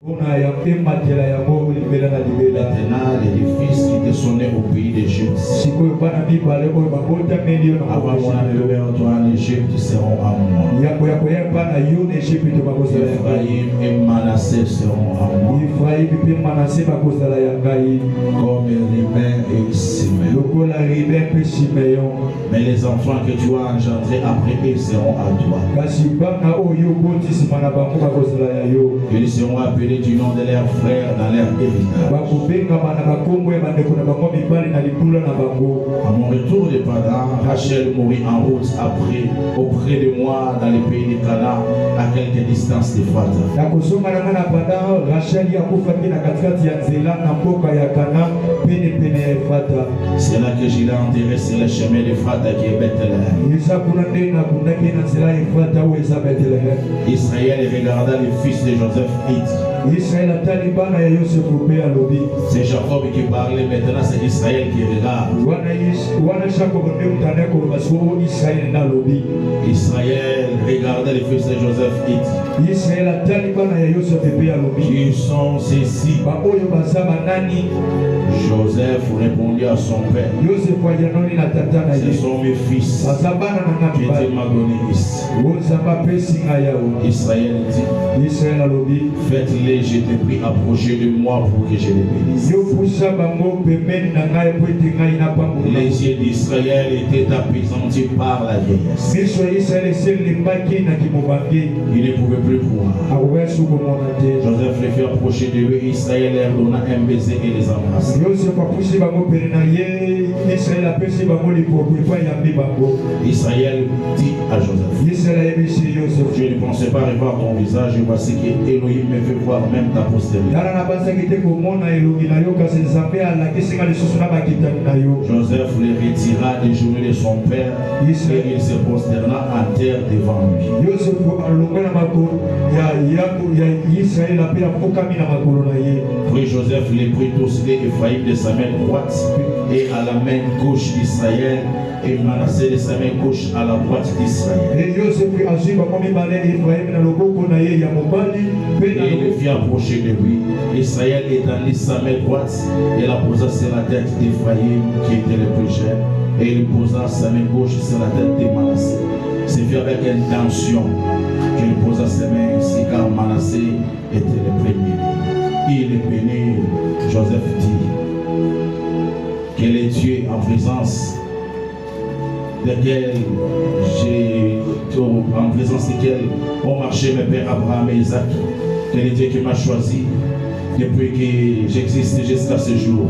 Maintenant, les fils qui étaient sonnés au pays d'Égypte, avant mon arrivée en Égypte, seront à moi. Ephraïm et Manassé seront à moi. Comme Ribin et Siméon. Mais les enfants que tu as engendrés après eux seront à toi. Ils seront appelés du nom de leurs frères dans leur héritage. À mon retour de Padan, Rachel mourut en route auprès de moi dans les pays de Canaan, à quelque distance de Fata. C'est là que je l'ai enterré sur le chemin de Fata qui est Bethléem. Israël regarda les fils de Joseph et dit: c'est Jacob qui parlait, maintenant c'est Israël qui regarde. Israël regardait les fils de Joseph et dit: qui sont ceux-ci? Joseph répondit à son père: ce sont mes fils qui Dieu m'a donné ici. Israël dit: faites-les, je te prie, approcher de moi pour que je les bénisse. Les yeux d'Israël étaient apaisantis par la vieillesse. Il ne pouvait plus voir. Joseph les fit approcher de eux. Israël leur donna un baiser et les embrassa. Israël dit à Joseph: je ne pensais pas revoir ton visage, et voici que Elohim me fait voir même ta postérité. Joseph les retira des genoux de son père et il se prosterna en terre devant lui. Puis Joseph les prit tous les Ephraïm de sa main droite et à la main gauche d'Israël, et Manassé de sa main gauche à la droite d'Israël. Et il le fit approcher de lui. Israël étendit sa main droite et la posa sur la tête d'Ephraïm qui était le plus jeune, et il posa sa main gauche sur la tête de Manassé. C'est fait avec intention qu'il posa ses mains ici, car Manassé était le premier. Il est béni. Joseph dit: quel est Dieu en présence duquel ont marché mes pères Abraham et Isaac. Quel est Dieu qui m'a choisi depuis que j'existe jusqu'à ce jour.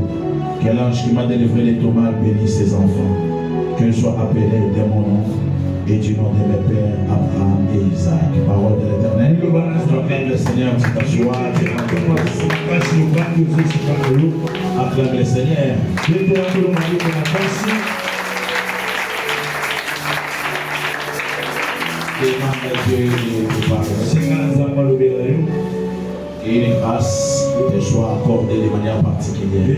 Que l'ange qui m'a délivré les tomates bénisse ses enfants. Qu'ils soient appelés de mon nom et du nom de mes pères Abraham et Isaac. Parole de l'Éternel. Acclame le Seigneur, tu t'assois. Acclame le Seigneur. Demande à Dieu de parler. Et une grâce te soit accordée de manière particulière.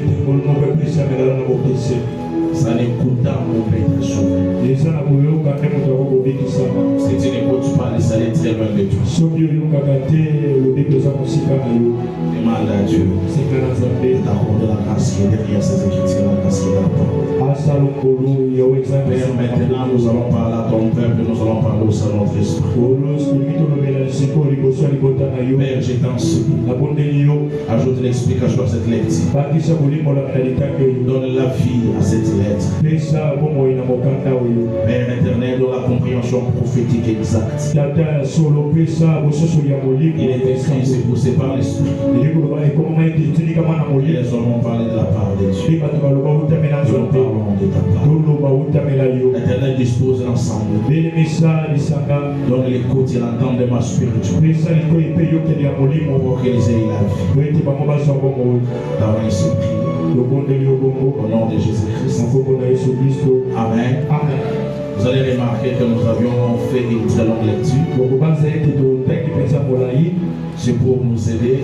Ça n'écoute pas mon Père sauvé. Si tu n'écoutes pas, ça est très loin de toi. Demande à Dieu d'accorder la grâce qui est derrière ces écritures, la grâce qui est là-bas. Père, maintenant nous allons parler à ton peuple, nous allons parler au sein de notre esprit. Père, je t'en supplie. Ajoute l'explication à cette lecture. Donne la vie à cette lettre. Père éternel, donne la compréhension prophétique exacte. Il est écrit, c'est poussé par l'esprit. Les hommes ont parlé de la part de Dieu. Nous parlons de ta part. L'éternel dispose l'ensemble. Donne l'écoute et l'entendement spirituel. Pour qu'ils aient la vie. Dans l'esprit. Au nom de Jésus-Christ. Amen. Amen. Vous allez remarquer que nous avions fait une très longue lecture. C'est pour nous aider.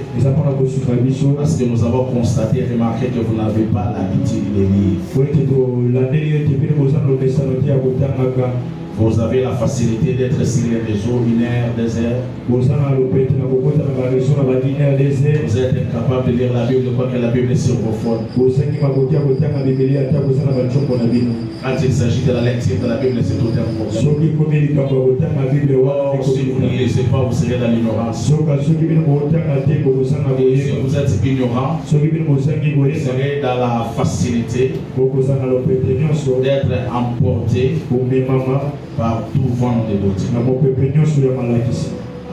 Parce que nous avons constaté et remarqué que vous n'avez pas l'habitude de lire. Vous avez la facilité d'être sur les réseaux 1 heure, 2 heures. Vous êtes incapable de lire la Bible, quoi que la Bible est sur vos phones. Quand il s'agit de la lecture de la Bible, c'est tout un problème. Or, si vous ne lisez pas, vous serez dans l'ignorance. Si vous êtes ignorant, vous serez dans la facilité d'être emporté par tout vent de doctrine.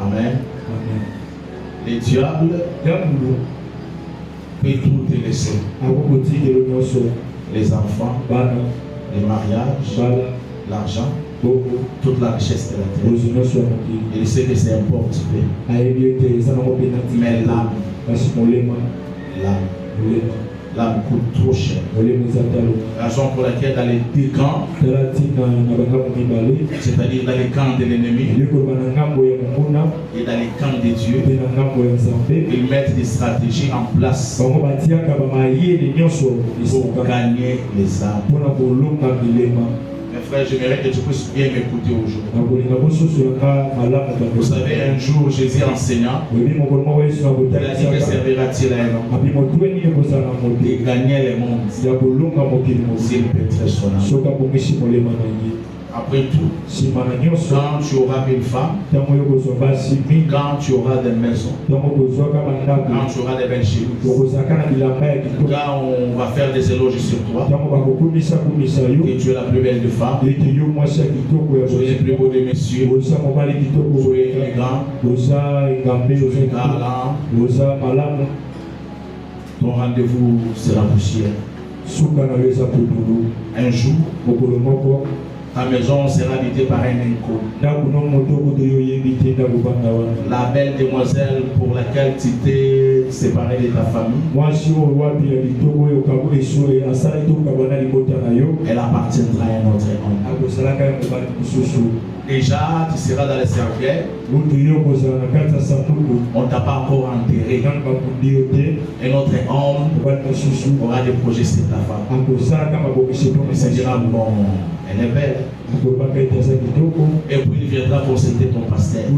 Amen. Les diables peut tout délaisser. Les enfants, les mariages, l'argent, toute la richesse de la terre. Il sait que c'est important. Mais l'âme coûte trop cher. Raison pour laquelle dans les deux camps, c'est-à-dire dans les camps de l'ennemi et dans les camps de Dieu, ils mettent des stratégies en place pour gagner les âmes. Mes frères, j'aimerais que tu puisses bien m'écouter aujourd'hui. Vous savez, un jour, Jésus enseignant, il a dit que servira-t-il à un homme de gagner les mondes s'il pèterait son âme. Après tout, quand tu auras une femme, quand tu auras des maisons, quand tu auras des belles chez nous, quand on va faire des éloges sur toi, que tu es la plus belle des femmes, tu es le plus beau des messieurs, tu es élégant, tu es galant, ton rendez-vous sera poussière. Un jour, ta maison sera habitée par un inconnu. La belle demoiselle pour laquelle tu t'es séparé de ta famille, elle appartiendra à un autre homme. Déjà, tu seras dans le cercueil. On ne t'a pas encore enterré. Un autre homme aura déposé sur ta femme. Il se dira, bon, elle est belle. Et puis il viendra consulter ton pasteur. Il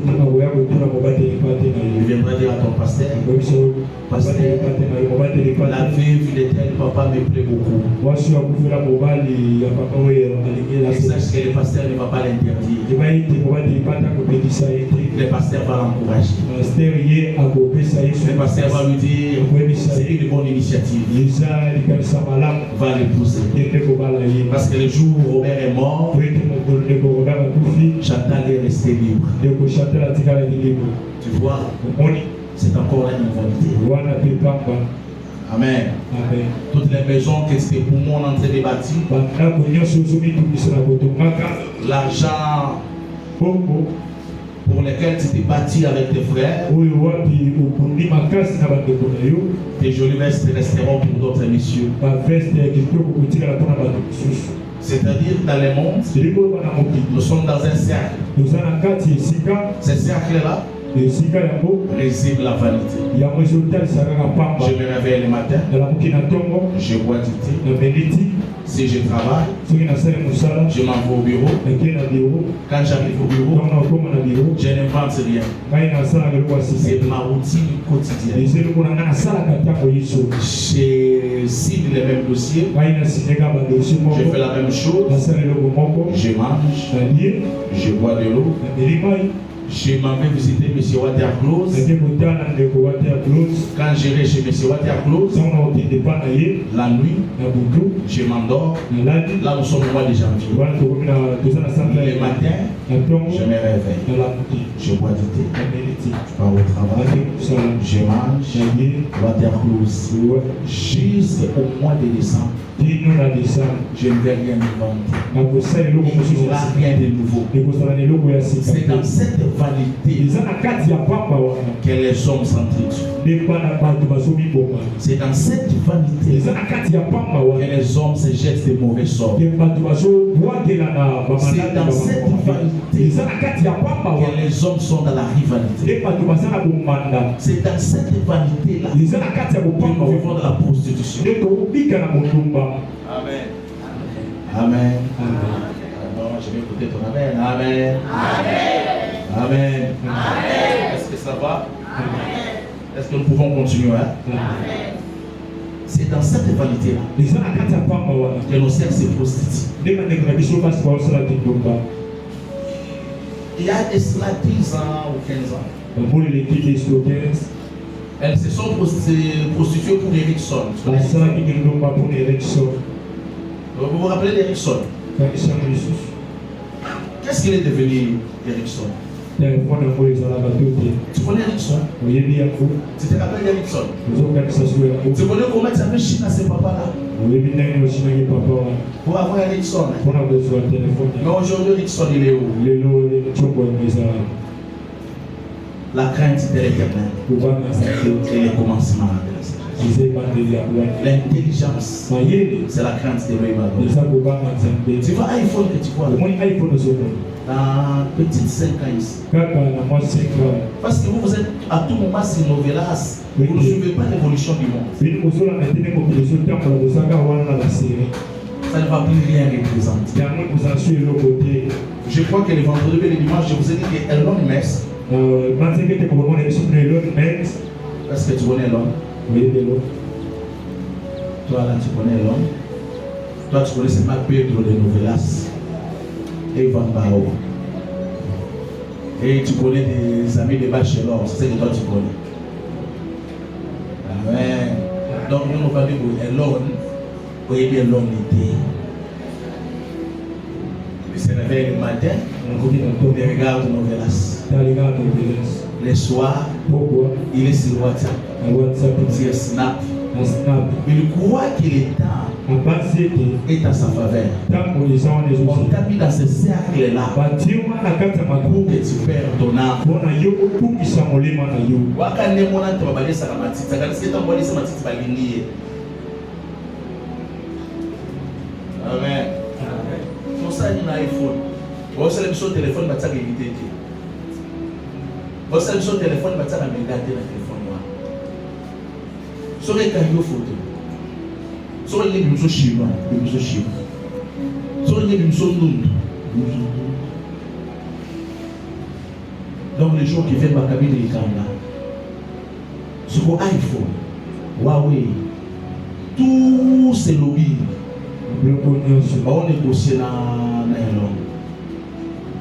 viendra dire à ton pasteur, pasteur, la veuve de tel papa me plaît beaucoup. Et sache que le pasteur ne va pas l'interdire. Le pasteur va l'encourager. Le pasteur va lui dire, c'est une bonne initiative. Va l'épouser. Parce que le jour où Robert est mort, Chantal est resté libre. Tu vois, c'est encore la humanité. Amen. Toutes les maisons que c'était pour moi en train de bâtir, l'argent pour lesquels tu t'es bâti avec tes frères, tes jolies vestes resteront pour d'autres messieurs. C'est-à-dire dans le monde, nous sommes dans un cercle. Ce cercle-là réside la vanité. Je me réveille le matin, je bois du thé. Si je travaille, je m'en vais au bureau. Quand j'arrive au bureau, je n'invente rien. C'est ma routine quotidienne. Je signe les mêmes dossiers. Je fais la même chose. Je mange. Je bois de l'eau. Je m'en vais visiter M. Waterclose. Quand j'irai chez M. Waterclose, la nuit, je m'endors. Là, nous sommes au mois de janvier. Le matin, je me réveille. Je bois du thé. Je pars au travail. Je mange. Waterclose. Jusqu'au mois de décembre. Je ne vais rien inventer. Il n'y aura rien de nouveau. C'est dans cette vanité que les hommes s'entretuent. C'est dans cette vanité que les hommes se jettent de mauvais sorts. C'est dans cette vanité que les hommes sont dans la rivalité. C'est dans cette vanité-là que nous vivons dans la prostitution. Amen. Amen. Alors, je vais écouter monter ton amen. Amen. Amen. Amen. Est-ce que ça va? Est-ce que nous pouvons continuer? C'est dans cette vanité-là que nos sœurs se prostituent. Il y a de cela 10 ans ou 15 ans. Elles se sont prostituées pour Erickson. Vous vous rappelez d'Erickson? Qu'est-ce qu'il est devenu, Erickson? Tu connais Erickson? Tu te rappelles d'Erickson? Tu connais comment il s'appelle China, ce papa-là? Pour avoir Erickson. Mais aujourd'hui, Erickson, il est où? La crainte de l'Éternel et le commencement de la sagesse. L'intelligence, c'est la crainte de l'Éternel. Tu vois iPhone que tu vois dans petite 5 ans ici. Parce que vous êtes à tout moment sur Novelas. Vous ne suivez pas l'évolution du monde. Ça ne va plus rien représenter. Je crois que le vendredi et le dimanche, je vous ai dit que Elon Musk. Est-ce que tu connais l'homme? Oui, de l'homme. Toi là, tu connais l'homme. Toi, tu connais seulement Pedro de Novelas et Van Bao. Et tu connais des amis de Bachelor, c'est ce que toi tu connais. Amen. Donc, nous ne pas dire que Elon, oui, bien l'homme était. Il se réveille le matin, il regarde Novelas. Le soir, il est sur WhatsApp. Sur Snap. Il croit que le temps est à sa faveur. On t'a mis dans ce cercle-là pour que tu perds ton âme. Amen. Pour ça, il y a un iPhone. Vous savez sur le téléphone, vous avez évité. Vous savez sur le téléphone, vous avez regardé le téléphone. Sur les cahiers photo. Sur les musées chinois. Sur les musées nundu. Donc les gens qui viennent Maccabi de l'Ikanda. Sur iPhone, Huawei, tous ces lobbies. On négocie dans Elon.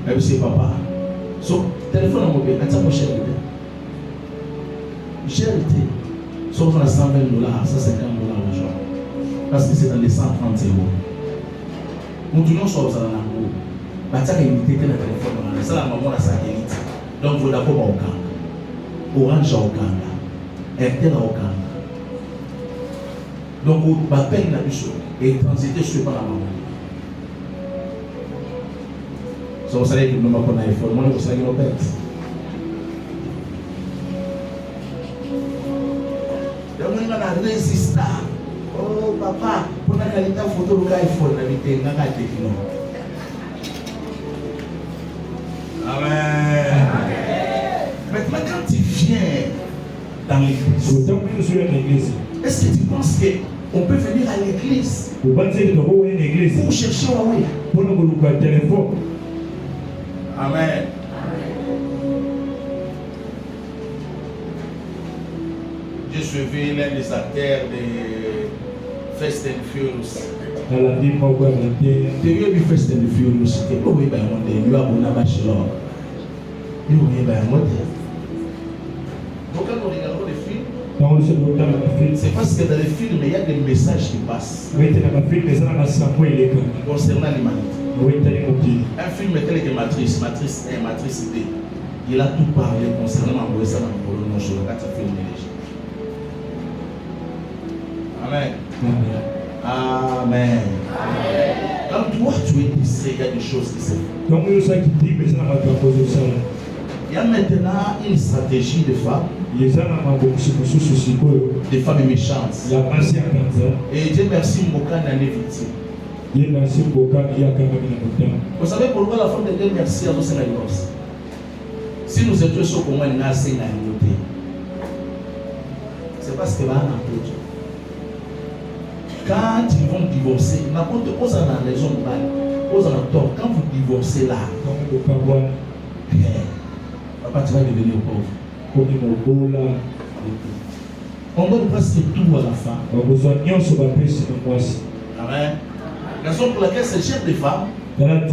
Et puis c'est papa. So, téléphone mobile, à mon cher. Charité. Sauf à 120 $, $150 aujourd'hui. Parce que c'est dans les 130 €. Nous tournons sur ça dans la roue. Bâtard est limité dans le téléphone. Ça, la maman a sa qualité. Donc, vous d'abord au Okanga. Orange au Okanga. Airtel au Okanga. Donc, vous m'appelez la mission et transiter sur par la maman. So, vous savez que nous m'appelons un iPhone. Moi, vous savez que nous pète. Résista. Oh papa, pour la qualité photo de l'iPhone, la vitesse n'a pas été non. Amen. Maintenant, quand tu viens dans l'église, est-ce que tu penses qu'on peut venir à l'église pour chercher Huawei? Amen. J'ai suivi l'un des acteurs de Fast and Furious. Tu as vu Fast and Furious? Tu as vu un bachelor. Tu as vu un modèle. Donc quand on regarde les films, c'est parce que dans les films, il y a des messages qui passent concernant l'humanité. Un film tel que Matrice 1, Matrice 2, il a tout parlé concernant l'envoyé dans le Polo sur le 4 films de l'Égypte. Amen. Amen. Quand toi tu es distrait, il y a des choses qui se font. Il y a maintenant une stratégie de femmes. Des femmes méchantes. Et Dieu merci, Mokan en est victime. Vous savez pourquoi la femme de Dieu merci à nous, c'est la divorce. Si nous étions sur comment elle a c'est parce que là, on a tout. Quand ils vont divorcer, n'importe quoi ça dans les hommes, Quand vous divorcez là, papa, tu vas devenir pauvre. On donne presque tout à la femme. Amen. La raison pour laquelle c'est chef de femme, elle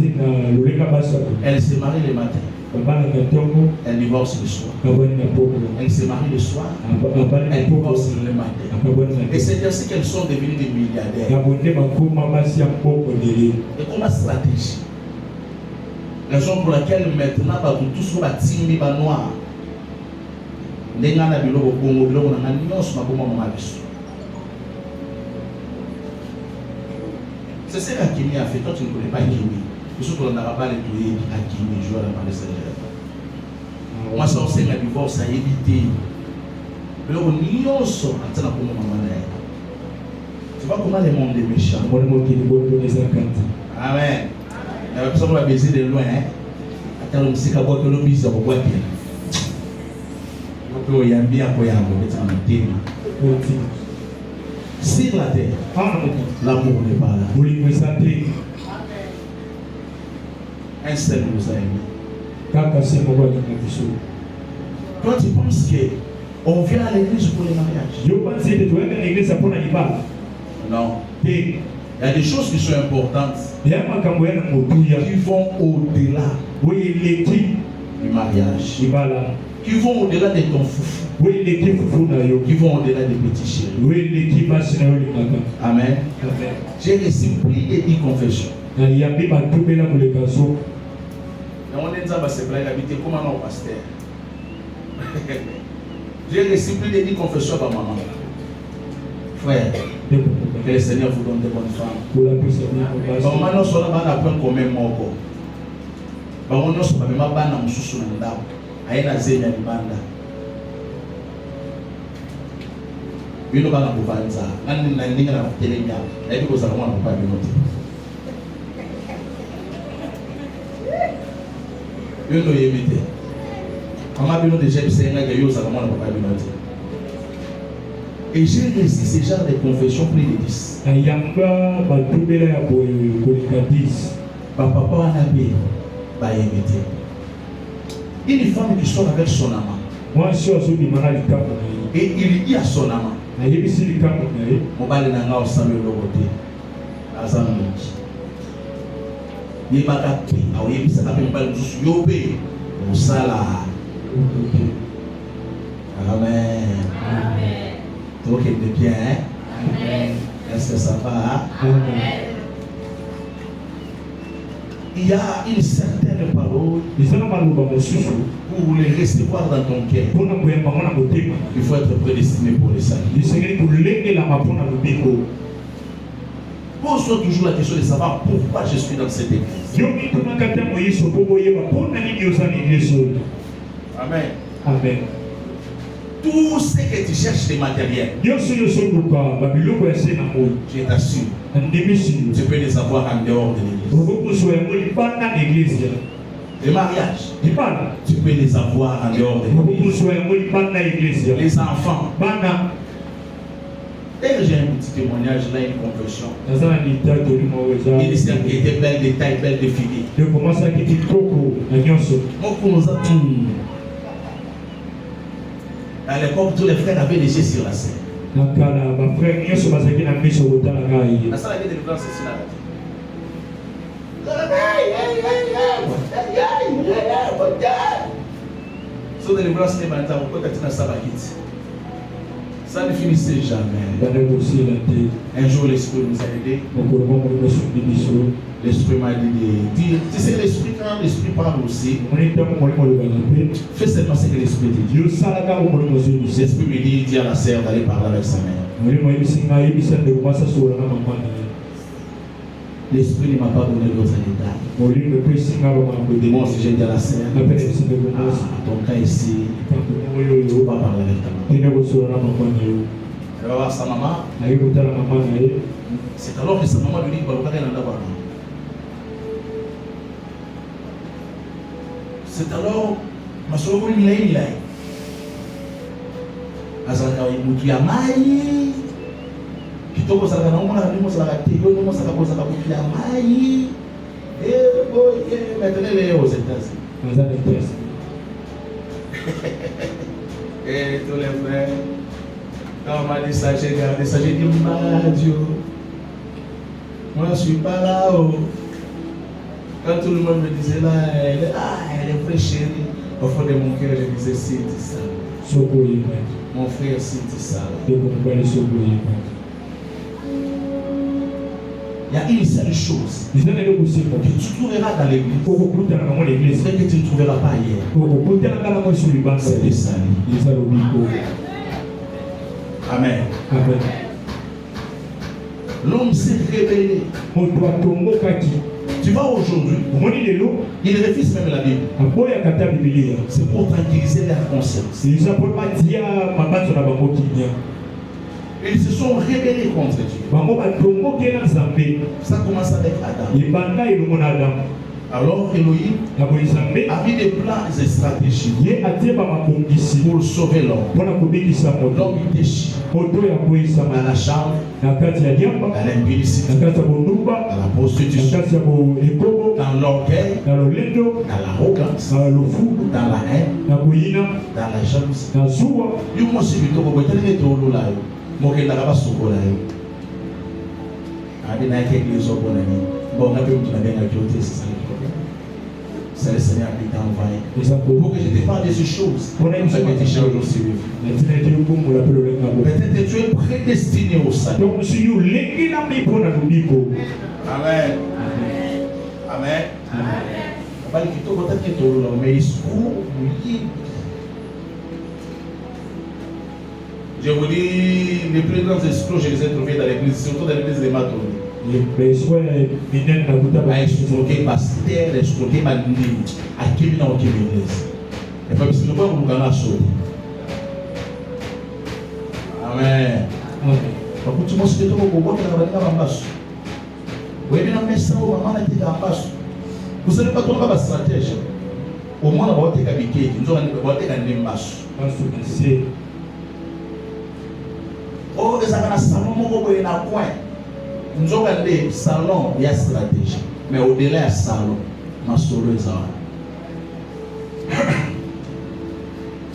se marie le matin. Elle divorce le soir. Elle se marie le soir. Elle divorce le matin. Et c'est ainsi qu'elles sont devenues des milliardaires. Et comme stratégie. La raison pour laquelle maintenant, tout ce qu'on va tirer va noir. C'est ce qu'Akimi a fait. Toi, tu ne connais pas Akimi. Surtout qu'on n'a pas les doués Akimi, joueur de Marie Saint-Germain. Moi, ça, c'est un divorce à éviter. Mais on y a aussi un peu de maman. Tu vois comment le monde est méchant. Amen. Il y a personne qui va baiser de loin. Attends, on sait qu'à boire que l'on bise, on va boire bien. Donc, il y a bien pour y avoir des sur la terre, l'amour n'est pas là. Un seul nous a aimés. Toi, tu penses qu'on vient à l'église pour les mariages? Non. Il y a des choses qui sont importantes qui vont au-delà du mariage, qui vont au-delà de ton foufou, qui vont au-delà des petits chéris. Amen. J'ai reçu plus de 10 confessions. On est dans ce blague habité comme un pasteur. J'ai reçu plus de 10 confessions par maman. Frère, que le Seigneur vous donne de bonnes femmes. Maman, nous sommes là pour un commun moko. Maman, nous sommes là pour un sous aina zenya libanda bino bana kuvanza nani ndinga na kutelenya na hivi koza mwana kwa binote bino yemite mama bino déjà bisenga ke yoza mwana kwa binote. Et j'ai reçu ce genre de confession plus de 10. Ayamba batubela ya kolika 10 papa wana be ba yemite. Une femme qui sort avec son amant. Et il dit à son amant, mon bal n'a pas osé le côté. Azamouki. Il m'a tapé. Ah oui, ça m'a fait un bal juste yobé. Au sala. Amen. Amen. Donc il est bien. Amen. Est-ce que ça va? Amen. Il y a une certaine parole pour les recevoir dans ton cœur. Il faut être prédestiné pour les salut. Pose-toi toujours la question de savoir pourquoi je suis dans cette église. Amen. Amen. Tout ce que tu cherches de matériel, je t'assure, tu peux les avoir en dehors de l'église. Les mariages, tu peux les avoir en dehors de l'église. Les enfants. D'ailleurs, j'ai un petit témoignage là, une confession. Il était belle de taille, belle de filles. À l'époque, tous les frères avaient les yeux sur la scène. La salle de délivrance, c'est là. Son délivrance n'est pas ça ne finissait jamais. Un jour, l'Esprit nous a aidés. L'Esprit m'a dit de dire. Tu sais, l'Esprit, quand l'Esprit parle aussi, fais seulement ce que l'Esprit te dit. L'Esprit me dit, dis à la sœur d'aller parler avec sa mère. L'Esprit ne m'a pas donné d'autres détails. Moi aussi, j'ai dit à la sœur, ton cas ici, tu ne vas pas parler avec ta maman. Elle va voir sa maman. C'est alors que sa maman lui dit, c'est alors ma soeur il est azalaka mutu ya mai kitoko zalaka na mona ndimo zalaka te yo ndimo zalaka kozaka mutu ya mai maintenant il est aux États-Unis. Et tous les frères, quand on m'a dit ça, j'ai gardé ça, j'ai dit, Dieu, moi je ne suis pas là-haut. Quand tout le monde me disait là, elle est vraie chérie, au fond de mon cœur, je disais, c'est ça. Mon frère, c'est ça. Il y a une seule chose que tu trouveras dans l'église, c'est que tu ne trouveras pas ailleurs. C'est le salut. Amen. L'homme s'est révélé. Tu vois aujourd'hui, il refuse même la Bible. C'est pour tranquilliser leur conscience. Ils se sont rebellés contre Dieu. Ça commence avec Adam. Alors Elohim a mis des plans et des stratégies pour sauver l'homme. L'homme était chié dans la chambre, dans l'impudicité, dans la prostitution, dans l'orgueil, dans l'arrogance, dans la haine, dans la jalousie. C'est le Seigneur qui t'a envoyé pour que je te parle de ces choses. Peut-être tu es prédestiné au salut. Amen. Amen. Je vous dis, les plus grands escrocs, je les ai trouvés dans l'église, surtout dans l'église de Matoni. Escroquer pasteur, escroquer malini, à qui il n'a aucune église. Et pas parce que nous pouvons nous gagner sauver. Amen. Par contre, tu m'as dit que tu vas voir que tu vas venir en bas. Vous avez bien ça, maman a été en bas. Vous savez pas comment on va stratège. Au moins, on va te cabiquer, nous allons te gagner en bas. Oh, les amis, salon, mon beau, il y a un coin. Nous avons des salons, il y a stratégie. Mais au-delà du salon, ma solo est là.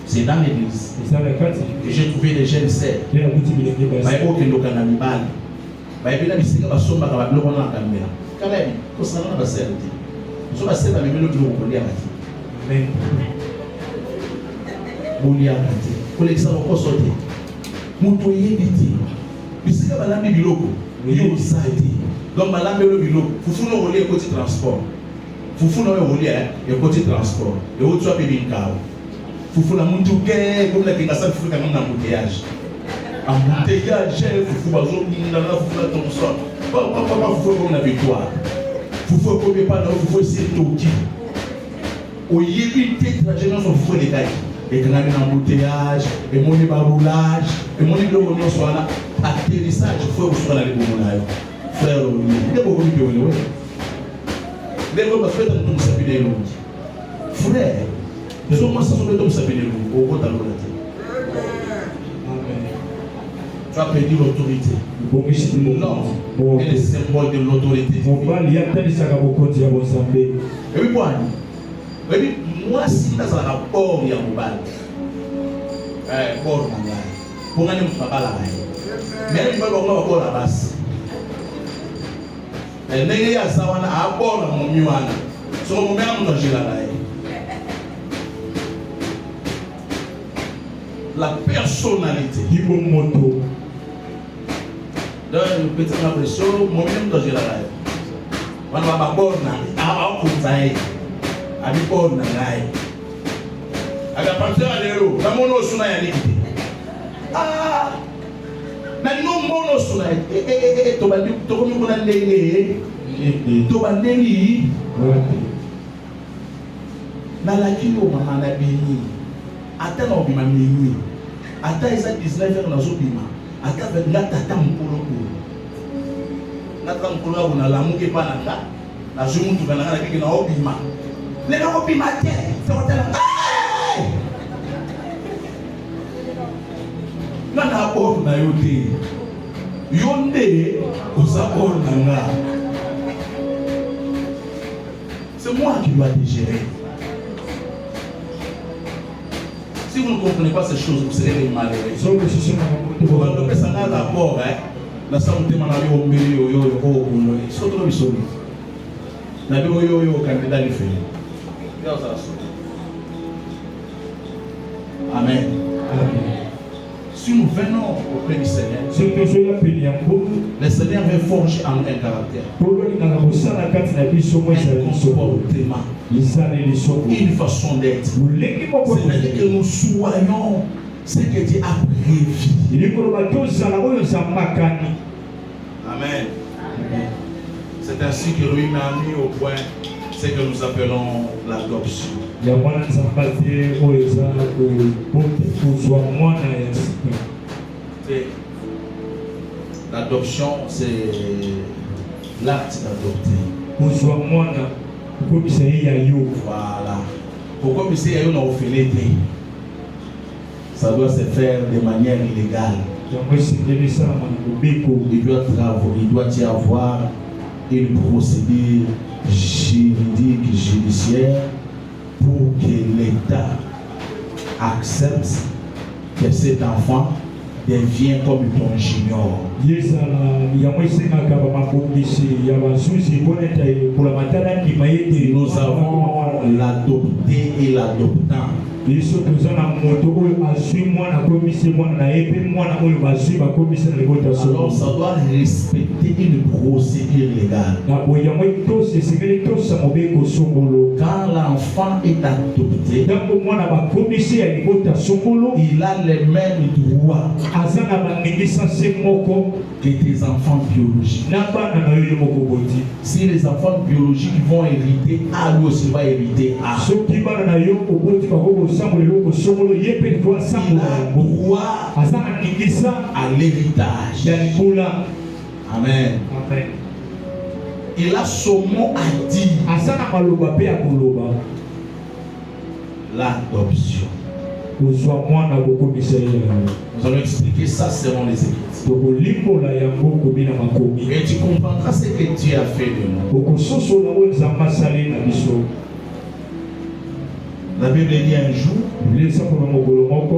C'est dans l'église que j'ai trouvé des jeunes sœurs. Il y a aucun canal. Il y a des gens qui sont là, qui sont là. Quand même, il faut savoir la sœur. Nous sommes sœurs, mais nous devons aller à la vie. Nous devons aller à la vie. Pour les salons, pour sauter. Mutoye biti bisika balambi biloko yo saidi donc balambi lo biloko fufu no rolie côté transport fufu no rolie et côté transport et autre soit bibinka fufu na muntu ke comme la kinga sa fufu kana na embouteillage fufu bazo na fufu na Thomson pas fufu comme na victoire fufu comme pas na fufu c'est toki o yebi te trajectoire son fufu de taille et quand on a un embouteillage, et mon roulage, et mon atterrissage, il faut que soit là les bons frère, il est beaucoup de gens. Les gens qui font un s'appeler l'autre. Frère, ils ont commencé à faire s'appeler l'autre. Au côté de l'autre. Tu as perdu l'autorité. Non, elle est le symbole de l'autorité. Et puis quoi? Moi, si tu as un rapport, il y a un bal. Bord mangal. Pour gagner mon papa là. Mais il va avoir un la base. Et n'est-ce pas ça, on a un bord dans mon miouana. Sur mon mère, on a géré la personnalité. Il faut moto. Dans une petite impression, mon mère, on a géré on va pas bord dans. Ah, on peut abi bord na ngai aga pantera lero na mono suna ya liki na no mono suna to bandi to komi kuna ndenge to bandeli na lakini o mama na bini ata na obima mini ata isa 19 na zo bima ata venga tata mpolo na tata na lamuke pa na zo muntu kana na kiki na obima les gens qui m'attendent, c'est un tel. Quand on a bord na yote, yonde, on a bord na nga. C'est moi qui dois te gérer. Si vous ne comprenez pas ces choses, vous serez des malheureux. Vous allez développer ça d'abord. La santé m'a dit au milieu, candidat Amen. Si nous venons auprès du Seigneur, le Seigneur veut forger en un caractère, un comportement, une façon d'être. C'est-à-dire que nous soyons ce que Dieu a prévu. Amen. C'est ainsi que lui m'a mis au point ce que nous appelons l'adoption. L'adoption, c'est l'acte d'adopter. Voilà. Pourquoi M. Yayou n'a offert ça doit se faire de manière illégale. Il doit y avoir une procédure juridique, judiciaire pour que l'État accepte que cet enfant devient comme ton junior. Nous avons l'adopté et l'adoptant. Alors ça doit respecter une procédure légale. Quand l'enfant est adopté, il a les mêmes droits que tes enfants biologiques. Si les enfants biologiques vont hériter A, lui aussi va hériter A. Il a droit à l'héritage. Amen. Il a son mot à dire. L'adoption. Nous allons expliquer ça selon les Écritures. Et tu comprendras ce que Dieu a fait de nous. La Bible dit un jour,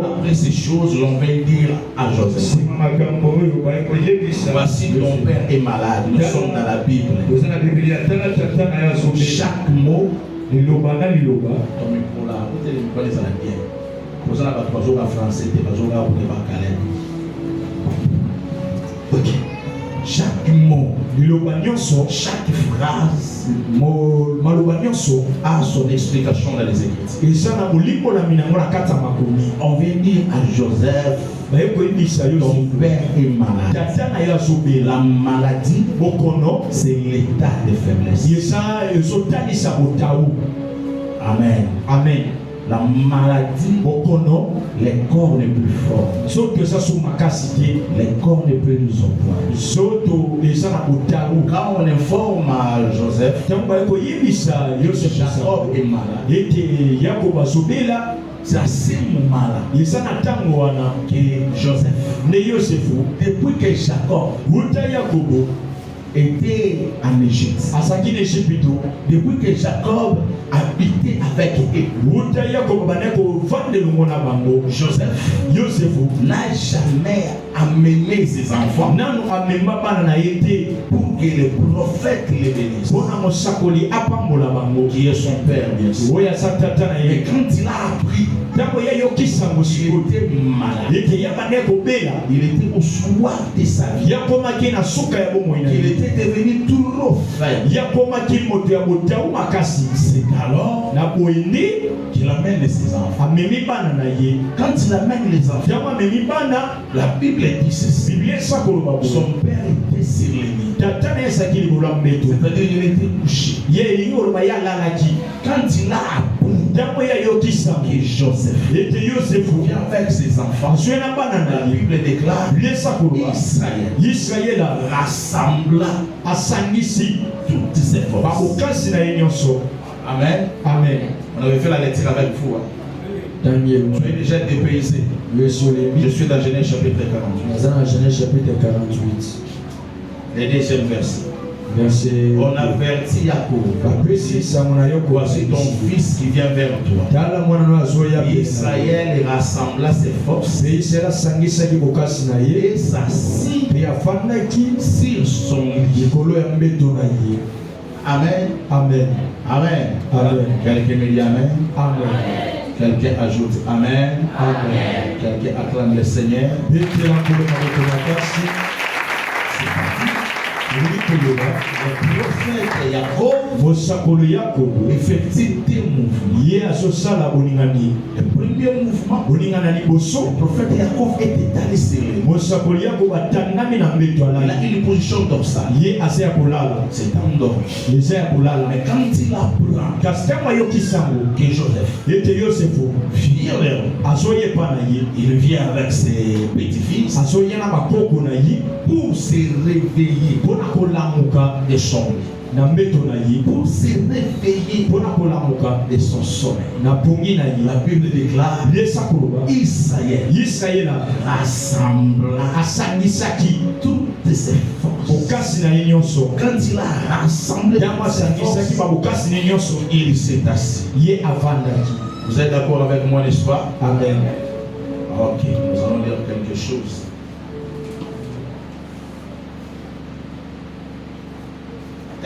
après ces choses, l'on va dire à Joseph, voici ton père est malade. Nous sommes dans la Bible. Chaque mot, chaque mot, chaque phrase a son explication dans les Écritures. On vient dire à Joseph, ton père est malade. La maladie, c'est l'état de faiblesse. Amen. Amen. La maladie, les corps les plus forts, les corps les plus nous emploient. Quand on informe à Joseph, Jacob est malade, c'est à ce moment-là que Joseph, depuis que Jacob était en Égypte, depuis que Jacob habitait avec Joseph n'a jamais amené ses enfants pour que le prophète les bénisse, qui est son père bien sûr. Mais quand il a appris qu'il était malade, il était au soir de sa vie, qu'il était devenu trop faible. C'est alors qu'il amène ses enfants. Quand il amène les enfants, la Bible dit ceci: son père était sur les nids, c'est-à-dire il était couché. Quand il a appris que Joseph vient avec ses enfants, la Bible déclare Israël rassembla toutes ses forces. Amen. Amen. On avait fait la lecture avec vous. Daniel. Tu es déjà dépaysé. Je suis dans Genèse chapitre 48. Genèse chapitre 48. Le deuxième verset. On avertit Jacob. Voici ton fils qui vient vers toi. Israël rassembla ses forces et s'assit sur son lit. Amen. Amen. Amen. Amen. Quelqu'un me dit Amen. Amen. Quelqu'un ajoute Amen. Amen. Quelqu'un acclame le Seigneur. Le prophète Jacob effectue deux mouvements. Le premier mouvement, le prophète Jacob était allé sur lui. Il a une position dorsale. C'est un dorme. Mais quand il apprend que Joseph vient vers lui, il vient avec ses petits-fils pour se réveiller de son lit. Pour se réveiller de son sommeil. La Bible déclare Israël rassembla toutes ses forces. Quand il a rassemblé ses forces, il s'est assis. Vous êtes d'accord avec moi, n'est-ce pas? Amen. Ok, nous allons lire quelque chose.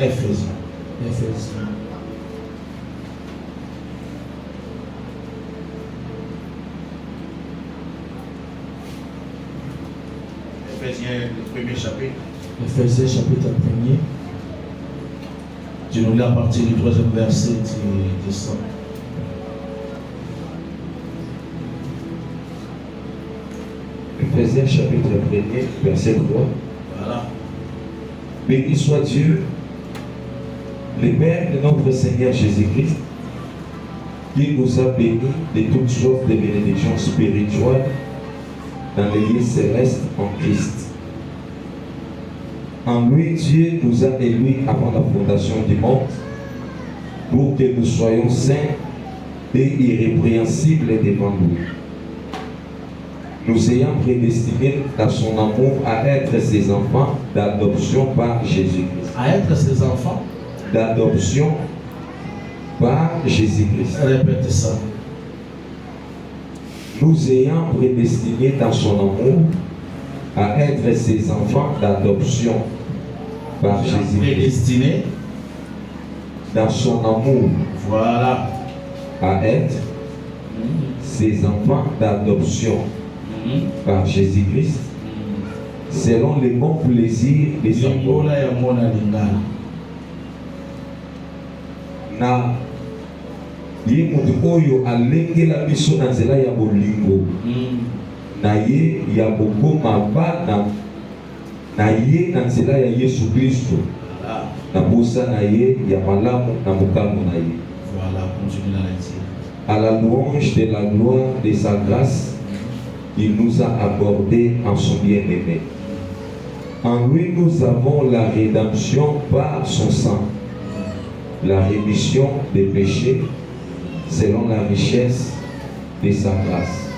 Éphésiens. Éphésiens, le premier chapitre. Éphésiens chapitre 1er. Tu nous lis à partir du 3e verset, tu descends. Éphésiens chapitre 1er, verset 3. Voilà. Béni soit Dieu, le Père de notre Seigneur Jésus-Christ, qui nous a bénis de toutes sortes de bénédictions spirituelles dans les lieux célestes en Christ. En lui, Dieu nous a élus avant la fondation du monde pour que nous soyons saints et irrépréhensibles devant lui. Nous ayant prédestinés dans son amour à être ses enfants d'adoption par Jésus-Christ. À être ses enfants d'adoption par Jésus-Christ. Répétez ça. Nous ayant prédestinés dans son amour à être ses enfants d'adoption par Jésus-Christ. Prédestinés dans son amour. Voilà. À être ses enfants d'adoption par Jésus-Christ selon les bons plaisirs de sa volonté. Na ye mutu oyo alengela biso na nzela ya bolingo na ye ya bokoma bana na ye na nzela ya Yesu Kristo na posa na ye ya malamu na mokano na ye. Voilà, continue la lecture. À la louange de la gloire de sa grâce, il nous a accordé en son bien-aimé. En lui nous avons la rédemption par son sang, la rémission des péchés selon la richesse de sa grâce,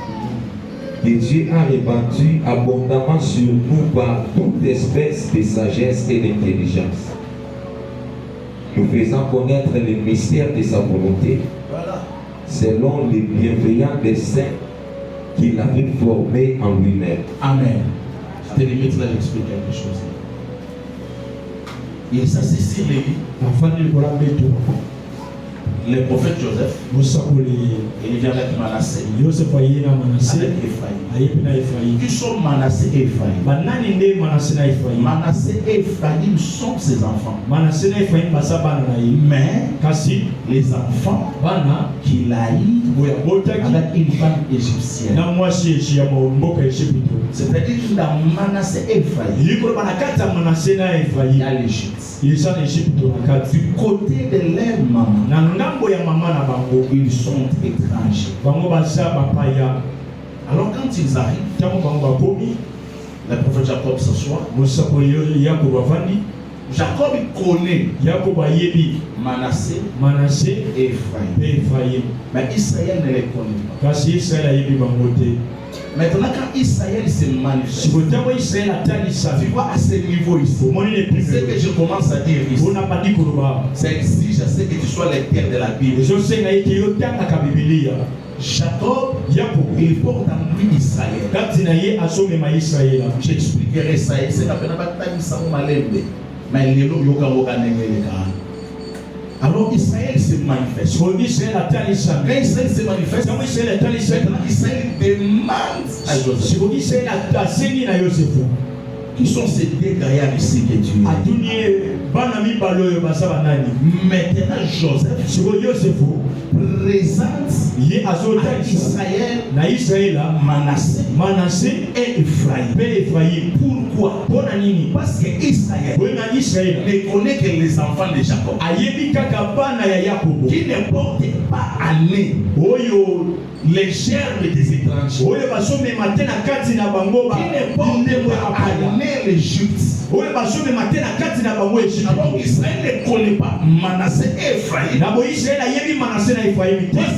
que Dieu a répandu abondamment sur nous par toute espèce de sagesse et d'intelligence, nous faisant connaître les mystères de sa volonté, selon les bienveillants desseins qu'il avait formés en lui-même. Amen. Je te limite là, j'explique quelque chose. Il s'assit sur les lits. Le prophète Joseph, il vient avec Manassé, avec Ephraïm. Qui sont Manassé et Ephraïm? Manassé et Ephraïm sont ses enfants. Mais les enfants qu'il a eu avec une femme égyptienne. C'est-à-dire que dans Manassé et Ephraïm, il y a l'Égypte. Du côté de leur maman, ils sont étrangers. Alors quand ils arrivent, le prophète Jacob s'assoit. Jacob connaît Jacob ayebi Manassé Manassé et Ephraim. et Ephraim. Mais Israël ne les connaît pas. Kasi Israël ayebi bangote. Maintenant, quand Israël se manifeste, Si vous avez Israël atali sa tu vois à ce niveau ici, ce que je commence à dire ici, on n'a pas dit Kuruba. ça exige à ce que tu sois lecteur de la Bible. Je sais que yo tanga ka Biblia. Jacob, Jacob il porte en lui Israël. Quand il y a assommé ma Israël. J'expliquerai ça. C'est la peine de bataille sans malembe. Mais il y a yoga woga nengeleka. Alors Israël se manifeste. Quand Israël se manifeste, maintenant Israël demande à Joseph. Qui sont ces deux gaillards ici que tu es? Maintenant Joseph présente à Israël Manassé et Ephraim. Pourquoi? Parce que Israël ne connaît que les enfants de Jacob, qui ne portent pas à nez les germes des étrangers, qui ne portent pas à nez l'Égypte. Alors Israël ne connaît pas Manassé et Ephraim. Parce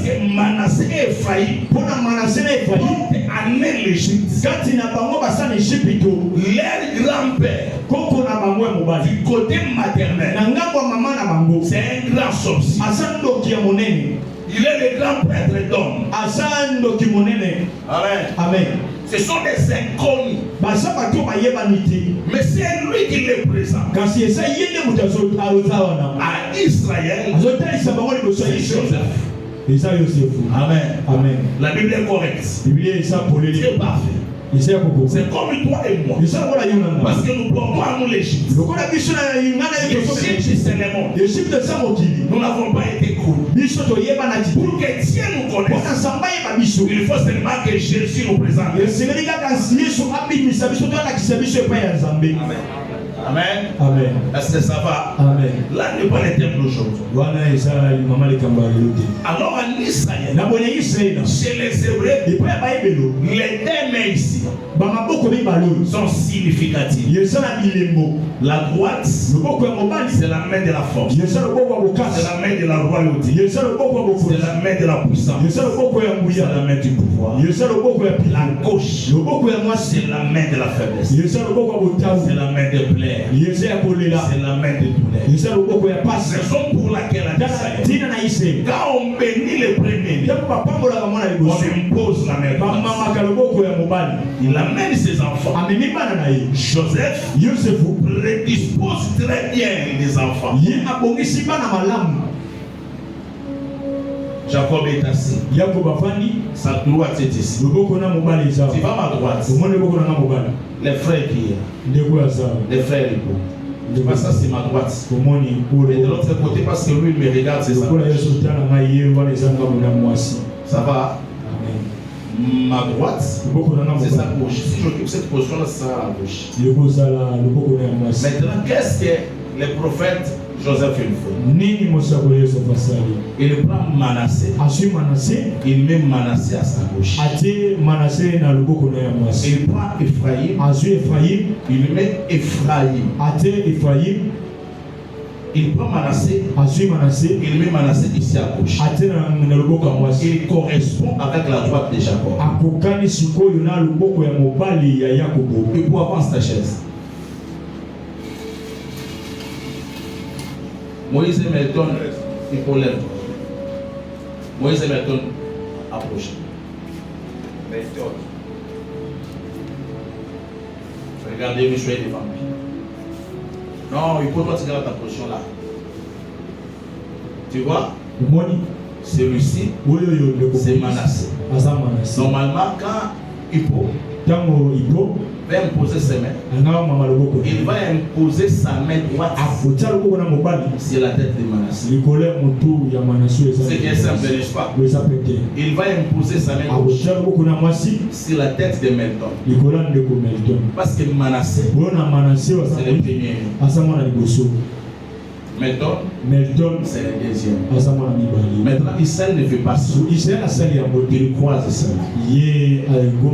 que Manassé et Ephraim portent à nez l'Égypte. Leur grand-père du côté maternel, c'est un grand sorcier. Il est le grand prêtre d'homme. Amen. Amen. Ce sont des inconnus. Mais c'est lui qui les présente. À Israël, c'est Joseph. Amen. Amen. La Bible est correcte. C'est parfait. C'est comme toi et moi. Parce que nous portons à nous l'Égypte. L'Égypte, c'est le monde. Nous n'avons pas été connus. Pour que Dieu nous connaisse, il faut seulement que Jésus nous présente. Amen. Amen. Amen. Est-ce que ça va? Amen. Là n'est pas le thème d'aujourd'hui. Alors en Israël, chez les Hébreux, les deux mains ici sont significatives. La droite, c'est la main de la force. C'est la main de la royauté. C'est la main de la puissance. C'est la main du pouvoir. La gauche, c'est la main de la faiblesse. C'est la main de plaie. C'est la main de douleur. Raison pour laquelle quand on bénit les premiers, on impose la main. Il amène ses enfants. Joseph prédispose très bien les enfants. Jacob est assis. Sa droite est ici. Tu vas à ma droite. Les frères qui les frères tu vois, ça c'est ma droite. Et de l'autre côté, parce que lui il me regarde, c'est ça. Ça va? Ma droite, c'est sa gauche. Si j'occupe cette position-là, c'est ça la gauche. Maintenant, qu'est-ce que les prophètes Joseph il fait? Il prend Manassé. Il met Manassé à sa gauche. Il prend Ephraim. Il met Ephraim. Il prend Manassé. Il met Manassé ici à gauche. Il correspond avec la droite de Jacob. Et pour avancer ta chaise. Moïse et Melton, il faut l'être. Moïse et Melton, approche. Melton. Regardez, monsieur est devant lui. Non, il faut pas tirer ta position là. Tu vois? Celui-ci, c'est Manassé. Normalement, quand Hippo va imposer ses mains, il va imposer sa main droite sur la tête de Manassé. C'est qui est simple, n'est-ce pas? Il va imposer sa main gauche sur la tête de Melton. Parce que Manassé, c'est le premier. Melton, c'est le deuxième. Maintenant, Israël ne fait pas ça. Il croise ça.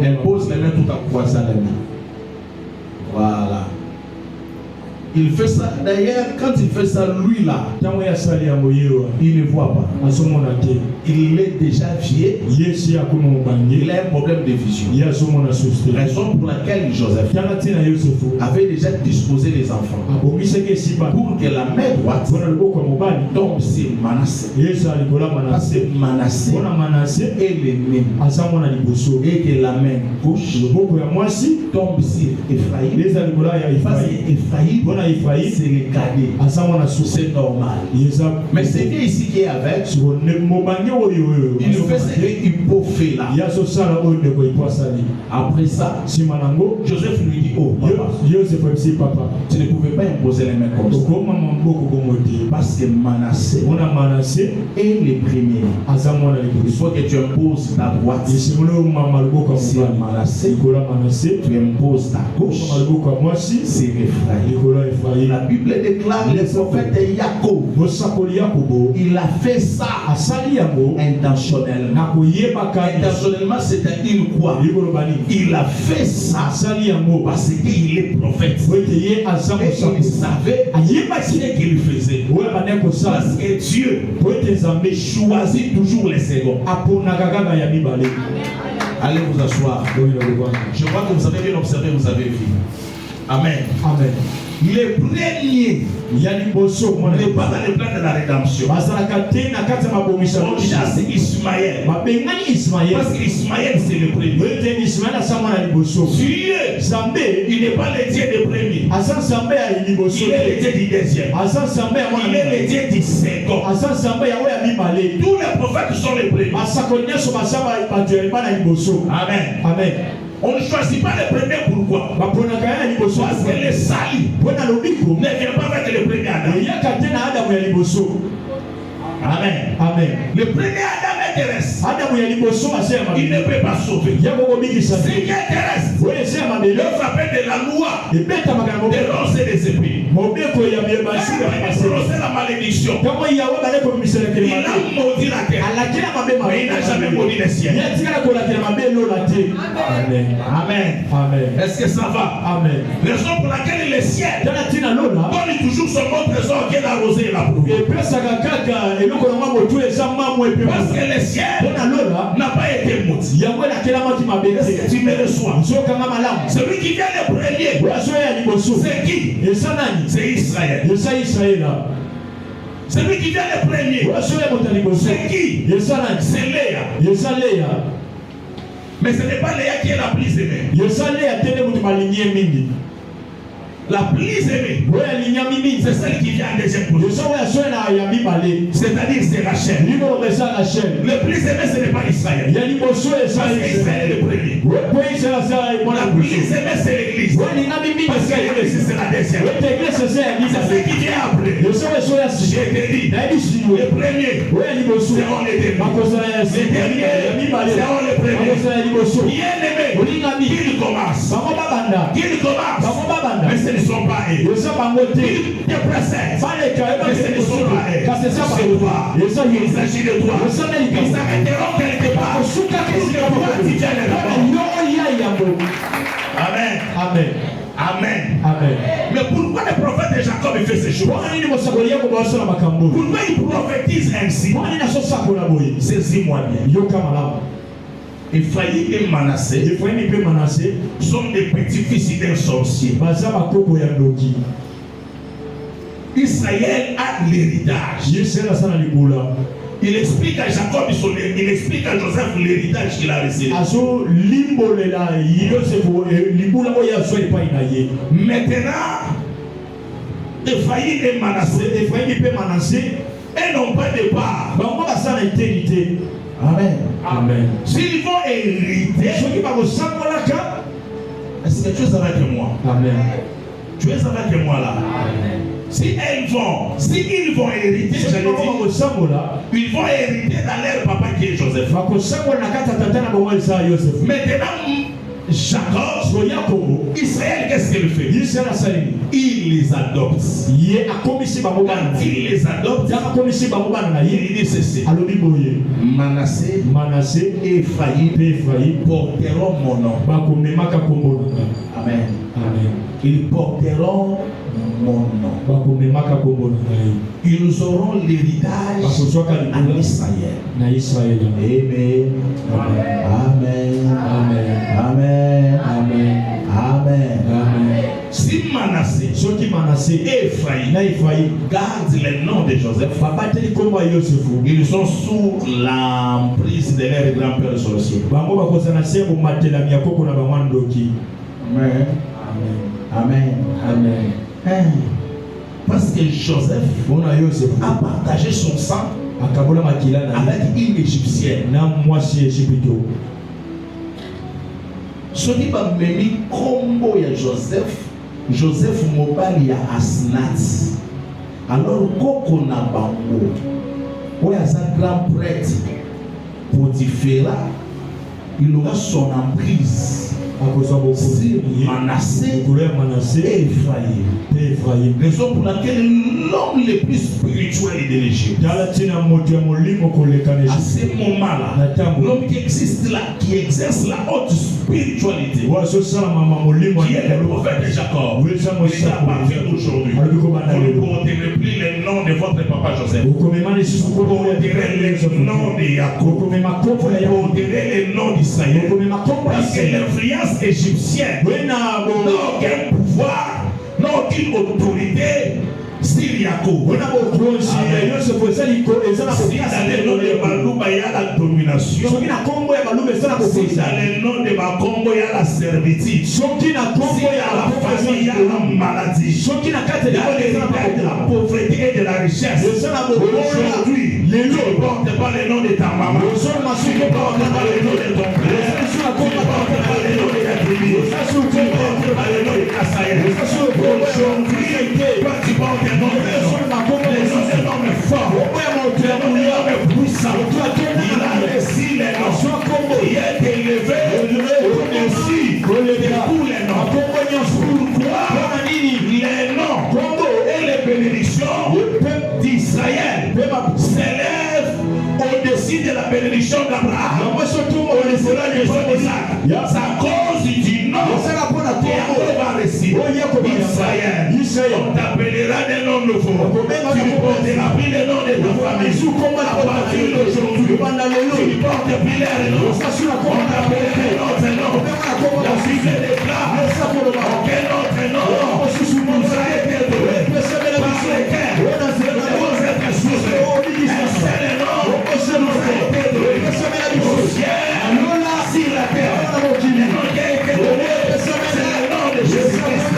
Impose les mains tout en croisant les mains. Voilà. Il fait ça. D'ailleurs, quand il fait ça, lui là, il ne voit pas. Il est déjà vieux. Il a un problème de vision. Raison pour laquelle Joseph avait déjà disposé les enfants pour que la main droite tombe sur Manassé. Parce que Manassé est l'aîné. Et que la main gauche tombe sur Ephraïm. Parce que Ephraïm, c'est le cadet. C'est normal. Mais c'est bien ici qui est avec. Il fait ce qu'il peut faire là. Après ça, Joseph lui dit, oh papa, tu ne pouvais pas imposer les mains comme ça. Parce que Manassé est le premier. Il faut que tu imposes ta droite. Si Manassé, tu imposes ta gauche. C'est Ephraïm. La Bible déclare le prophète Jacob. Il a fait ça intentionnellement. Intentionnellement, c'est-à-dire quoi? Il a fait ça parce qu'il est prophète. Et il savait ce qu'il faisait. Parce que Dieu choisit toujours les seconds. Allez vous asseoir. Je crois que vous avez bien observé, vous avez vu. Amen. Amen. Les premiers, il y a n'est pas dans le plan de la rédemption. On chasse Ismaël. Parce qu'Ismaël c'est le premier. Dieu, il n'est pas le Dieu des premiers. Il est le Dieu du deuxième. Il est le Dieu du second. Tous les prophètes sont les premiers. Amen. Amen. On ne choisit pas les premiers, pourquoi? Parce que les salis ne viennent pas avec les premiers Adam. Amen. Amen. Le premier Adam est terrestre. Il ne peut pas sauver. S'il est terrestre, le frappé de la loi, de lancer des épées. Il a prononcé la malédiction. Il a maudit la terre. Mais il n'a jamais maudit les ciel. Amen. Amen. Est-ce que ça va? Amen. Raison pour laquelle le ciel donne toujours son bon trésor qui est l'arrosé et la prouvé. Parce que le ciel n'a pas été maudit. Est-ce que tu me reçois? Celui qui vient le premier, c'est qui? C'est Israël. Celui qui vient le premier, c'est qui? C'est Léa. Mais ce n'est pas Léa qui est la plus aimée. La plus aimée, c'est celle qui vient en deuxième position. C'est-à-dire c'est Rachel. Le plus aimé, ce n'est pas Israël. Parce qu'Israël est le premier. La plus aimée, c'est l'Église. Parce que l'Église, c'est la deuxième. C'est ce qui vient après. J'ai été dit, le premier, c'est on les derniers. Le dernier, c'est on les premiers. Bien aimé, qu'il commence. Mais ce ne sont pas eux. Ils te précèdent. Mais ce ne sont pas eux. C'est toi. Il s'agit de toi. Ils s'arrêteront quelque part. Ils ne pourront pas t'y faire là-bas. Amen. Amen. Amen. Amen. Mais pourquoi le prophète de Jacob fait ces choses? Pourquoi il prophétise ainsi? Saisis-moi bien. Ephraïm et Manassé sont des petits-fils d'un sorcier. Israël a l'héritage. Il explique à Jacob, il explique à Joseph l'héritage qu'il a reçu. Maintenant, Ephraïm et Manassé, elles n'ont pas de part. Amen. Amen. S'ils vont hériter, est-ce que tu es avec moi? Amen. Tu es avec moi là? Amen. S'ils vont hériter, ils vont hériter dans leur papa qui est Joseph. Maintenant, Jacob, Israël, qu'est-ce qu'il fait? Il les adopte. Quand il les adopte, il dit ceci: Manassé et Ephraïm porteront mon nom. Amen. Amen. Ils porteront mon nom. Ils auront l'héritage en Israël. Amen. Amen. Amen. Amen. Amen. Si Manassé et Ephraïm gardent le nom de Joseph, ils sont sous l'emprise de leur grand-père sorcier. Amen. Amen. Amen. Parce que Joseph a partagé son sang avec une Égyptienne. Ce qui m'a mis combo ya Joseph mobali ya Asnat. Alors koko na bango oya sa grand prêtre Potiphera, il aura son emprise sur Manassé et Ephraïm. Raison pour laquelle l'homme le plus spirituel est de l'Égypte. À ce moment-là, l'homme qui existe là, qui exerce la haute spiritualité, qui est le prophète de Jacob, il est à partir d'aujourd'hui. Vous ne porterez plus le nom de votre papa Joseph. Vous porterez le nom de Jacob. Vous porterez le nom d'Israël. Parce que l'influence égyptienne n'a aucun pouvoir, n'a aucune autorité sur Jacob. Si dans le nom de Balouba il y a la domination, si dans le nom de Bakongo il y a la servitude, si dans la famille il y a la maladie, si il y a l'héritage de la pauvreté et de la richesse, aujourd'hui, tu ne portes pas le nom de ta maman, tu ne portes pas le nom de ton père, tu ne portes pas le nom de ta tribu, tu ne portes pas le nom de ta saïe. Aujourd'hui, toi tu portes le nom de l'homme fort, l'homme puissant. Il a réussi les noms, il est élevé au-dessus de tous les noms. Pourquoi les noms et les bénédictions d'Israël s'élèvent au-dessus de la bénédiction d'Abraham, au-dessus de Isaac. C'est à cause du nom qu'on va réciter Israël. On t'appellera des noms nouveaux. Tu ne porteras plus les noms de ta famille. À partir d'aujourd'hui, tu ne portes plus les noms. On t'appellera d'autres noms. La suite des plats. Aucun autre nom nous a été donné par lesquels nous êtes sourcés. Un seul nom nous a été donné au ciel, sur la terre. Le nom qui a été donné, c'est le nom de Jésus-Christ.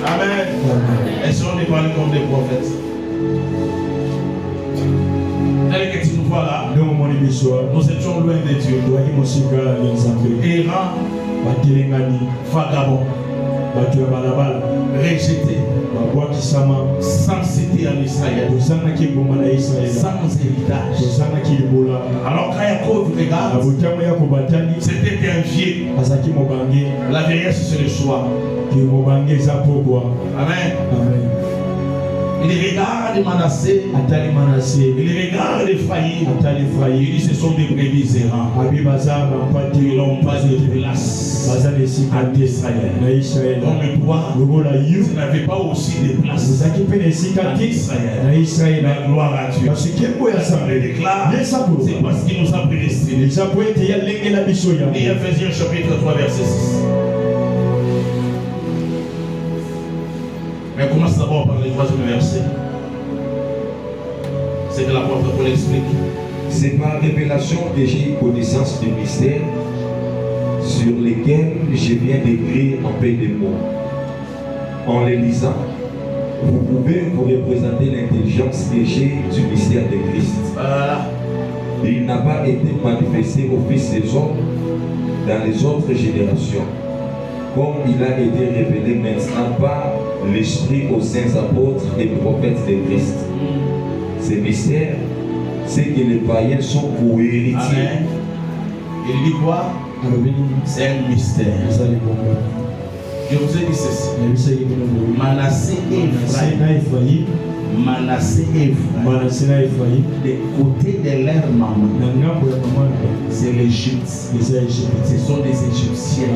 Amen. Et si on est parlé comme des prophètes, tel que tu nous vois là, nous étions loin de Dieu. Errant, vagabond, rejeté, sans cité en Israël, sans héritage. Alors quand Jacob regarde, c'était un vieux. La vieillesse c'est le choix. Amen. Il regarde Manassé, il regarde Ephraïm, il dit ce sont des brebis errants. Ils n'ont pas de place en Israël. Donc toi, tu n'avais pas aussi de place en Israël. La gloire à Dieu. On le déclare, c'est parce qu'il nous a prédestinés. Et Ephésiens chapitre 3 verset 6. Mais on commence d'abord par le 3e verset. C'est que l'apôtre Paul explique. C'est par révélation que j'ai eu connaissance du mystère sur lesquels je viens d'écrire en peu de mots. En les lisant, vous pouvez vous représenter l'intelligence que j'ai du mystère de Christ. Il n'a pas été manifesté au Fils des hommes dans les autres générations, comme il a été révélé maintenant par l'Esprit aux saints apôtres et prophètes de Christ. Ce mystère, c'est que les païens sont co-héritiers. Il dit quoi? C'est un mystère. Je vous ai dit ceci. Manassé et Ephraïm. Manassé et Ephraïm. Des côtés de leur maman, c'est l'Égypte. Ce sont des Égyptiens.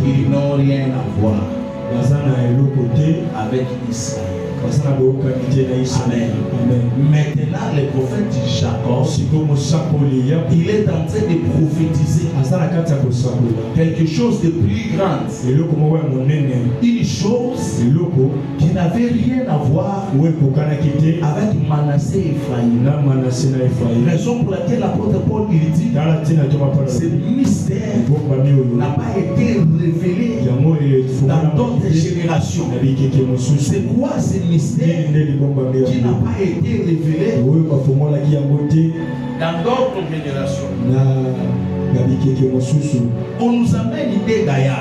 Ils n'ont rien à voir avec Israël. Amen. Maintenant, le prophète Jacob, il est en train de prophétiser quelque chose de plus grand. Une chose qui n'avait rien à voir avec Manassé et Ephraïm. Raison pour laquelle l'apôtre Paul il dit ce mystère n'a pas été révélé dans d'autres générations. C'est quoi ce mystère qui n'a pas été révélé dans d'autres générations? On nous amène l'idée Gaïa,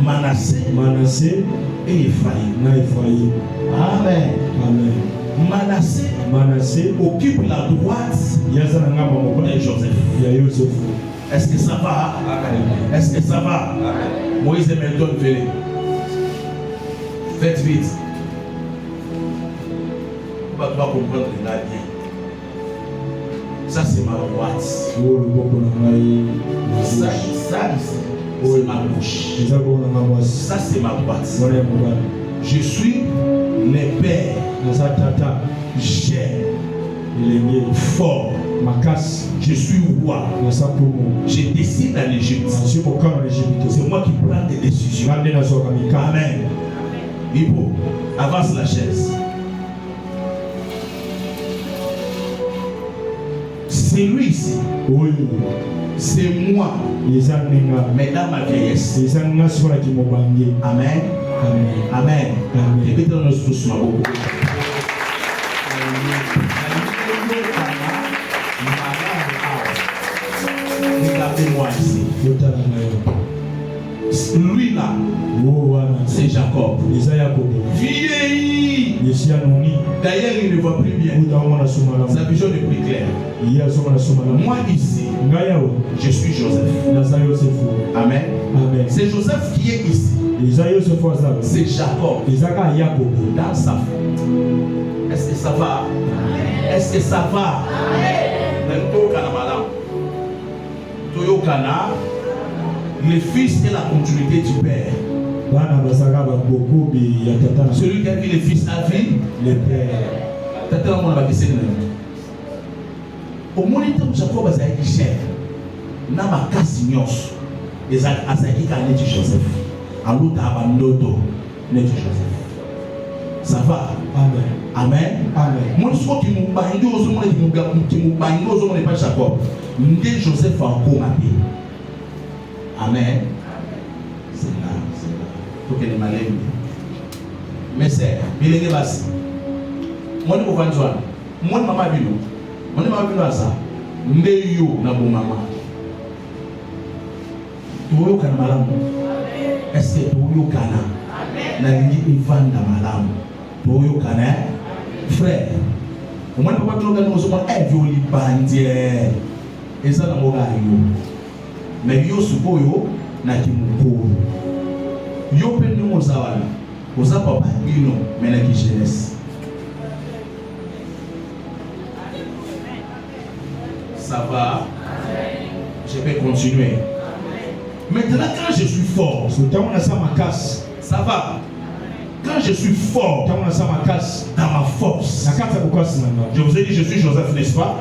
Manassé et Ephraïm. Amen. Manassé occupe la droite de Joseph. Est-ce que ça va? Est-ce que ça va? Moïse et Melton, venez. Faites vite. On va pouvoir comprendre là bien. Ça c'est ma droite. Ça ici, c'est ma gauche. Ça c'est ma droite. Je suis le père. J'ai fort. Je suis roi. Je décide en Égypte. C'est moi qui prends des décisions. Amen. Ibo, avance la chaise. C'est lui ici. C'est moi. Mais dans ma vieillesse. Amen. Amen. Répétons-nous tous ma beaucoup. Regardez-moi ici. Lui là, c'est Jacob. Vieilli. D'ailleurs, il ne voit plus bien. Sa vision n'est plus claire. Moi ici, je suis Joseph. Amen. C'est Joseph qui est ici. C'est Jacob. Dans sa foi. Est-ce que ça va? Est-ce que ça va? Le fils est la continuité du père. Celui qui a vu le fils a vu le père. Au moment où Jacob a été cher, n'a pas cassé Nyos. Et ça a été Joseph. En l'autre, Abandoto, n'est Joseph. Ça va? Amen. Moi, je crois qu'il m'a banni aux hommes qui pas Jacob. Ndé Joseph en coma. Amen. C'est là. Faut que les malins. Mais c'est, il est basse. Moi, je vais vous dire, moi, je maman Bino. Moi, je vais vous dire ça. Ndé yo na bon maman. Tu veux qu'on malam? Est-ce que tu veux qu'on a? La ligne Ivan na malam. Tu veux qu'on a? Frère. Moi, je vais vous dire que nous sommes violés bandier. Et ça, nous avons mais yo supo yo na kimukuru. Yo pe nous ozawala. Oza papa bino mais na ki jeunesse. Ça va? Je vais continuer. Maintenant quand je suis fort, ça va. Quand je suis fort dans ma force, je vous ai dit je suis Joseph, n'est-ce pas?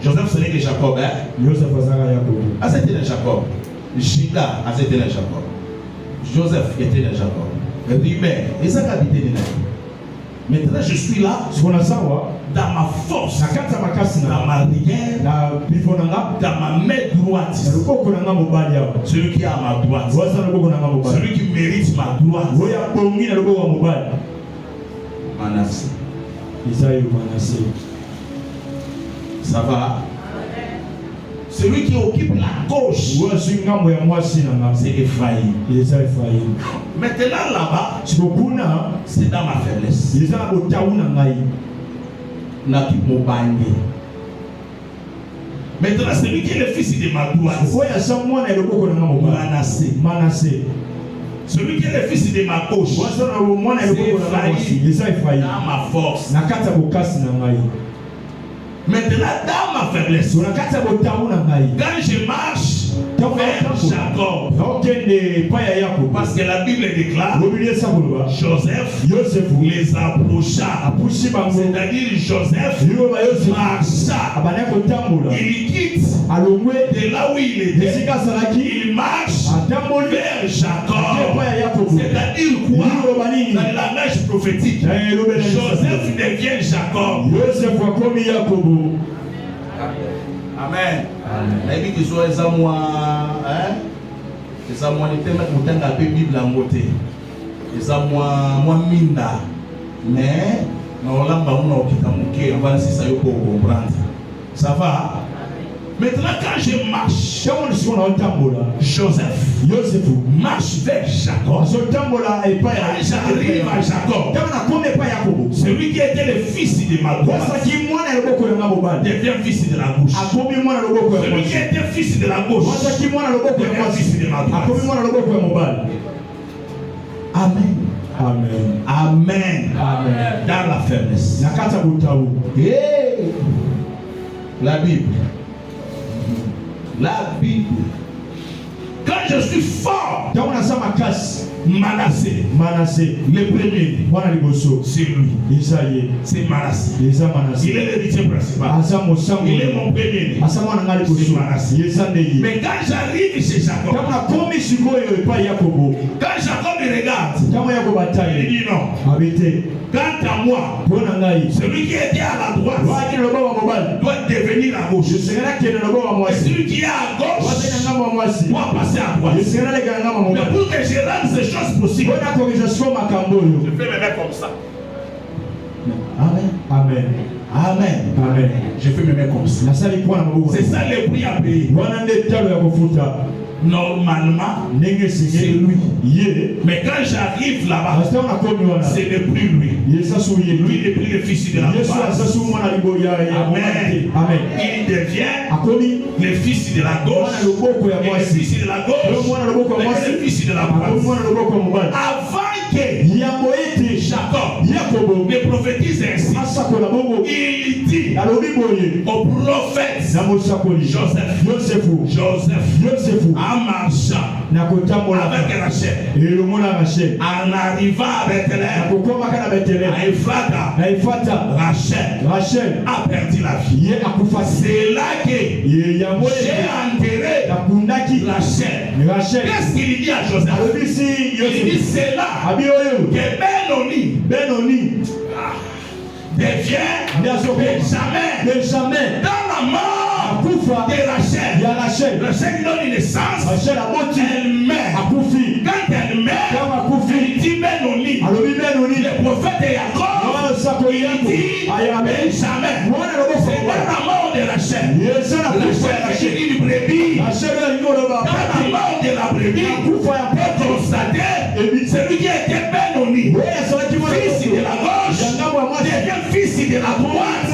Joseph, ce n'est que Jacob, hein? Ah, c'était le Jacob. Judas, ah, c'était le Jacob. Joseph était le Jacob. Ribé, et ça qu'a habité les nains. Maintenant, je suis là, dans ma force, dans ma rigueur, dans ma main droite. Celui qui est à ma droite, celui qui mérite ma droite. Manassé. Ça va? Celui qui occupe la gauche, c'est Ephraïm. Maintenant là-bas, c'est dans ma faiblesse. Maintenant, celui qui est le fils de ma droite, Manassé. Celui qui est le fils de ma gauche, c'est Ephraïm, dans ma force. Maintenant, dans ma faiblesse, quand je marche vers Jacob, parce que la Bible déclare, Joseph les approcha, c'est-à-dire Joseph marcha, il quitte de là où il était, il marche vers Jacob, c'est-à-dire quoi? Dans le langage prophétique, Joseph devient Jacob. Amen. Amen. Que soit les amours, les amours n'étaient pas autant la Bible en beauté. Les amours minda, mais on l'a pas on va si ça y pour comprendre. Ça va. Maintenant quand je marche, Joseph marche vers Jacob. J'arrive à Jacob. Celui qui était le fils de ma droite devient fils de la gauche. Celui qui était fils de la gauche devient fils de ma droite. Amen. Amen. Amen. Amen. Dans la faiblesse. La Bible. La Bible. Quand je suis fort, Manassé, le premier, c'est lui. C'est Manassé. Il est l'héritier principal. Il est mon premier. C'est Manassé. Mais quand j'arrive chez Jacob, quand Jacob me regarde, il dit non. Quant à moi, celui qui était à la droite doit devenir à gauche. Et celui qui est à gauche doit passer à droite. Mais pour que je rende ces choses possibles, je fais me mettre comme ça. Amen. Amen. Amen. Amen. Je fais me mettre comme ça. C'est ça le prix à payer. Normalement, c'est lui. Mais quand j'arrive là-bas, c'est le plus lui. Lui n'est plus le fils de la droite. Amen. Il devient le fils de la gauche. Et le fils de la gauche, le fils de la droite. Avant que Jacob me prophétise ainsi, il dit au prophète Joseph en marchant avec Rachel, en arrivant à Bethléem, à Ephrata, Rachel a perdu la vie. C'est là que j'ai enterré Rachel. Qu'est-ce qu'il dit à Joseph? Il dit c'est là que Benoni devient Benjamin dans la mort de Rachel. Rachel donne une naissance, elle meurt. Quand elle meurt, elle dit Benoni. Le prophète Jacob, il dit Benjamin. C'est dans la mort de Rachel. Rachel est une brebis. Dans la mort de la brebis, on peut constater celui qui était Benoni, fils de la gauche, devient fils de la droite.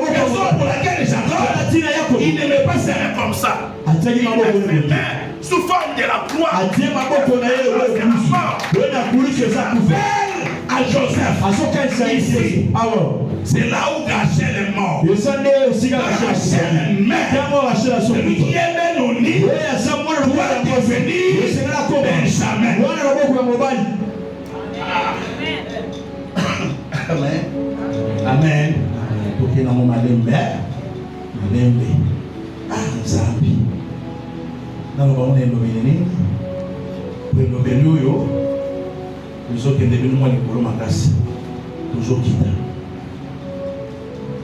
Raison pour laquelle Jacob, il ne met pas ses mains comme ça. Il met ses mains sous forme de la croix. À Joseph. Ici. C'est là où Rachel est mort. Rachel est mort. Celui qui est Benoni doit devenir Benjamin. Amen. Amen. Pour que nous m'allembe. Zambi. Nous allons nous toujours qui est devenu moi pour ma casse. Toujours quitte.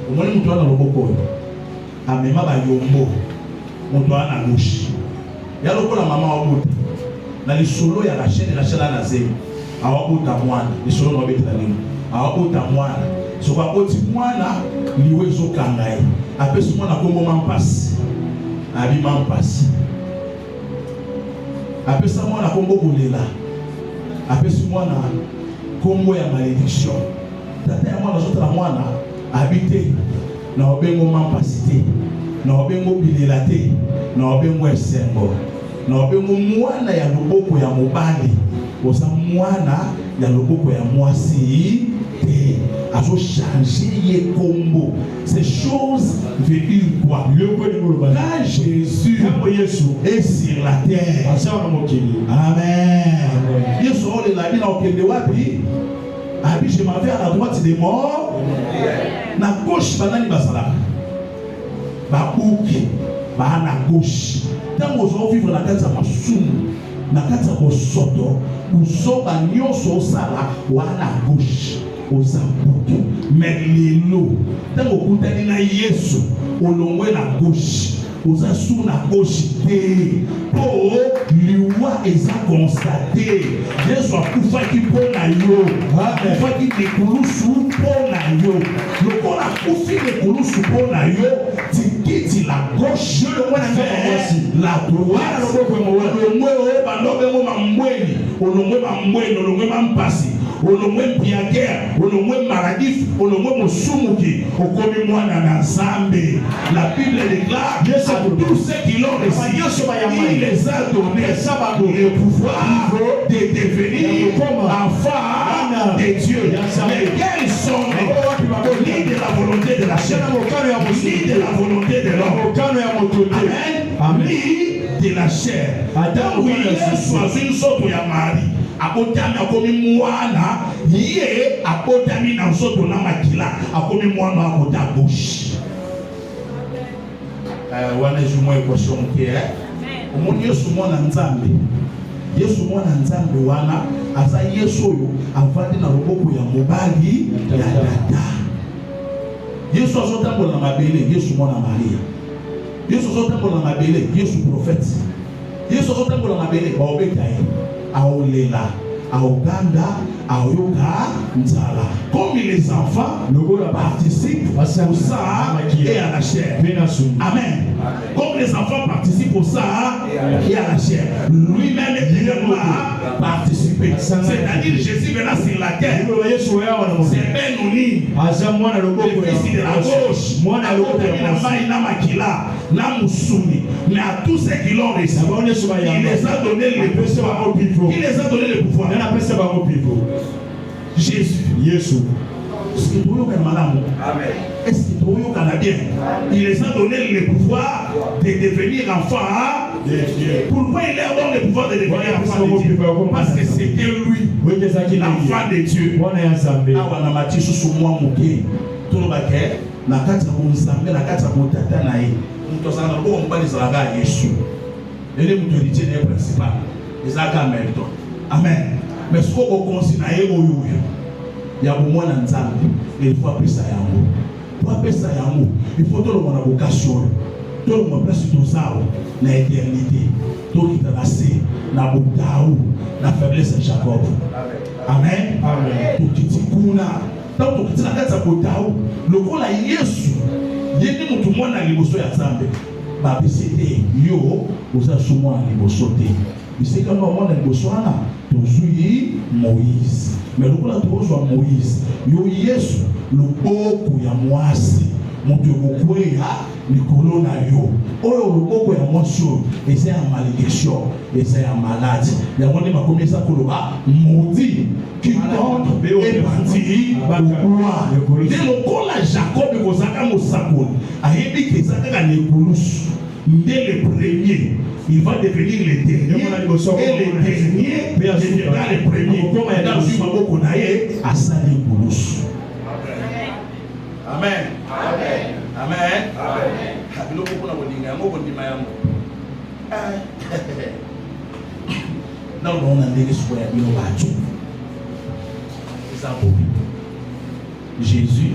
Au moins nous doit dans le boko. A même ba yombo. On doit à gauche. Ya loko la maman au bout. Na li solo ya Rachel na zé. A au bout à moi. Li solo no betela ni. A au bout à moi. So kwa oti mwana liwe zo kangai. Apesu mwana kombo mampasse. Abi mampasse. Apesa mwana kombo kolela. Apesi mwana kombo ya malédiction. Tata ya mwana zota la mwana habité na obengo mampasité. na obengo bilelate na obengo esengo na obengo mwana ya loboko ya mobali oza mwana ya loboko ya mwasi te azo changer ye kombo. Ces choses veulent dire quoi? Quand Jésus est sur la terre, amen. Yesu ole la na okende wapi? Abi je m'en vais à la droite des morts, na gauche banani basala ba uki ba na gauche. Tant ozo vivre na kati ya masumu na kati ya bosoto usoba nyonso osala wana gauche oza buki. Mais lelo tant okutani na Yesu olongwe na gauche oza sous na gauche te po liwa eza constaté Yesu akufaki mpo na yo akufaki lekulusu mpo na yo lokola akufi lekulusu mpo na yo tikiti la gauche la droite olongwe oyo bandobengo mambweni olongwe mambweni olongwe mampasi olongwe mpiakere olongwe maradif olongwe mosumuki okomi mwana na Nzambe. La Bible déclare à tous ceux qui l'ont reçu, il les a donné le pouvoir de devenir enfants de Dieu. Mais quels sont ni de la volonté de la chair, ni de la volonté de l'homme, amen, ni de la chair. Donc Yesu azwi nzoto ya Marie abotami akomi mwana ye abotami na nzoto na makila akomi mwana akota gauche. Wana jumo ekwation ke omoni Yesu mwana Nzambe. Yesu mwana Nzambe wana aza Yesu oyo avandi na loboko ya mobali ya tata. Yesu azotambola na mabele, Yesu mwana Maria. Yesu azotambola na mabele, Yesu prophète. Yesu azotambola na mabele baobeta ye aolela aoganda aoyoka nzala. Comme les enfants participent au sang et à la chair. Amen. Comme les enfants participent au sang et à la chair, lui-même également participé. C'est-à-dire Jésus venant sur la terre, c'est Benoni, le fils de la gauche, mais à tous ceux qui l'ont reçu, il les a donné le pouvoir. Il les a donné le pouvoir. Jésus. Yesu. Est-ce que tu es malade? Est-ce que tu es bien? Il les a donné le pouvoir de devenir enfants de Dieu. Pourquoi il leur donne le pouvoir de devenir enfants de Dieu? Parce que c'était lui, l'enfant de Dieu. Awana matisu sumwa muke. Tolobake na kati ya Nzambe na kati ya mutata na ye. Mutosana ko mbali zalaka Yesu. Ele mutorité ne principal. Ezaka Melton. Amen. Mais ce qu'on considère oyo ya bomwana Nzambe il faut apesa yango. Pour apesa yango il faut tout le monde vocation. Tout le monde place tout ça na éternité. Tout qui t'a laissé na boutaou na faiblesse de Jacob. Amen. Amen. Tout qui tikuna donc tout qui na kata boutaou lokola Yesu yeni mutu mwana liboso ya Nzambe ba bisete yo oza sumwa liboso te. C'est quand on a le besoin de Moïse. Mais le coup de Moïse, yo Yesu, le boko ya mwasi, mutu yokuya mikolo na yo. Oyo le boko ya mwasi, et c'est un malédiction, et c'est un malade. Il y a un makomé ça koloba, maudit, qui compte est parti au roi. Dès le coup la Jacob et Kozaka Mosakon, a émis que ça a négoulous. Dès le premier, il va devenir le dernier. Et le dernier deviendra le premier. Dans une maman qu'on a eu à Sali Boulous. Amen. Amen. Amen. Dans le monde, Jésus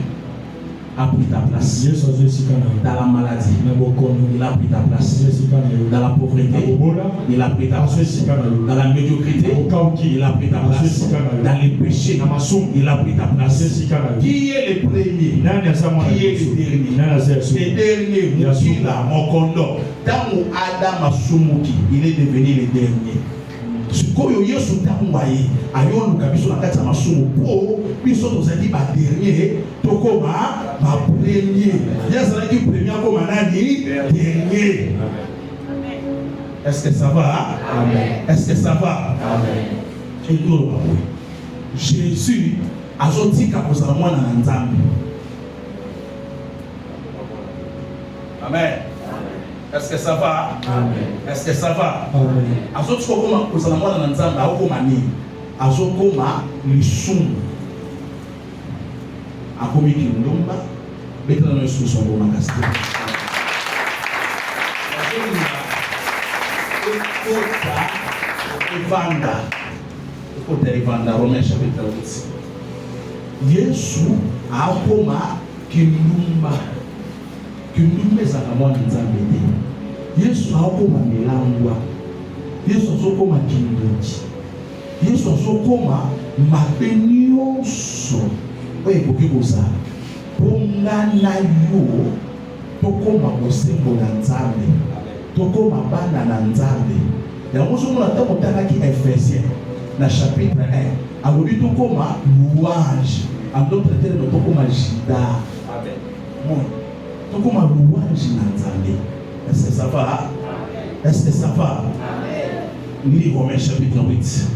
a pris ta place dans la maladie, il a pris ta place dans la pauvreté, il a pris ta place dans la médiocrité, il a pris ta place dans les péchés, il a pris ta place. Qui est le premier? Qui est le dernier? Le dernier, Moukila, Mokondo. Dans Adam Asumuki, il est devenu le dernier. sikoyo Yesu tamwaye ayo lukabiso na kati ya masumu po biso tozali ba dernier tokoma ba premier yazala ki premier ko manani dernier. Est-ce que ça va? Amen. Est-ce que ça va? Amen. Jésus azotika kozala mwana na Nzambe. Amen. Est-ce que ça va? Amen. Est-ce que ça va? Amen. Azotika koma kozala mwana na Nzambe akoma nini? Azokoma lisumu. Akomi kindumba betela no Yesu songo makasti. Kota Evanda Romains chapitre 8. Yesu akoma kindumba. Kindumba ezaka mwana Nzambe te. Yesu akoma milangwa. Yesu azokoma kindoki. Yesu azokoma mabe nyonso oyo ekoki kozala mpo nga na yo tokoma bosembo na Nzambe, tokoma bana na Nzambe. Yango ozomona ntango otalaki Ephésiens na chapitre 1 alobi tokoma louange, en d'autres termes tokoma jida. Amen. Tokoma louange na Nzambe. Est-ce que ça va? Est-ce que ça va? Ni Romains chapitre 8.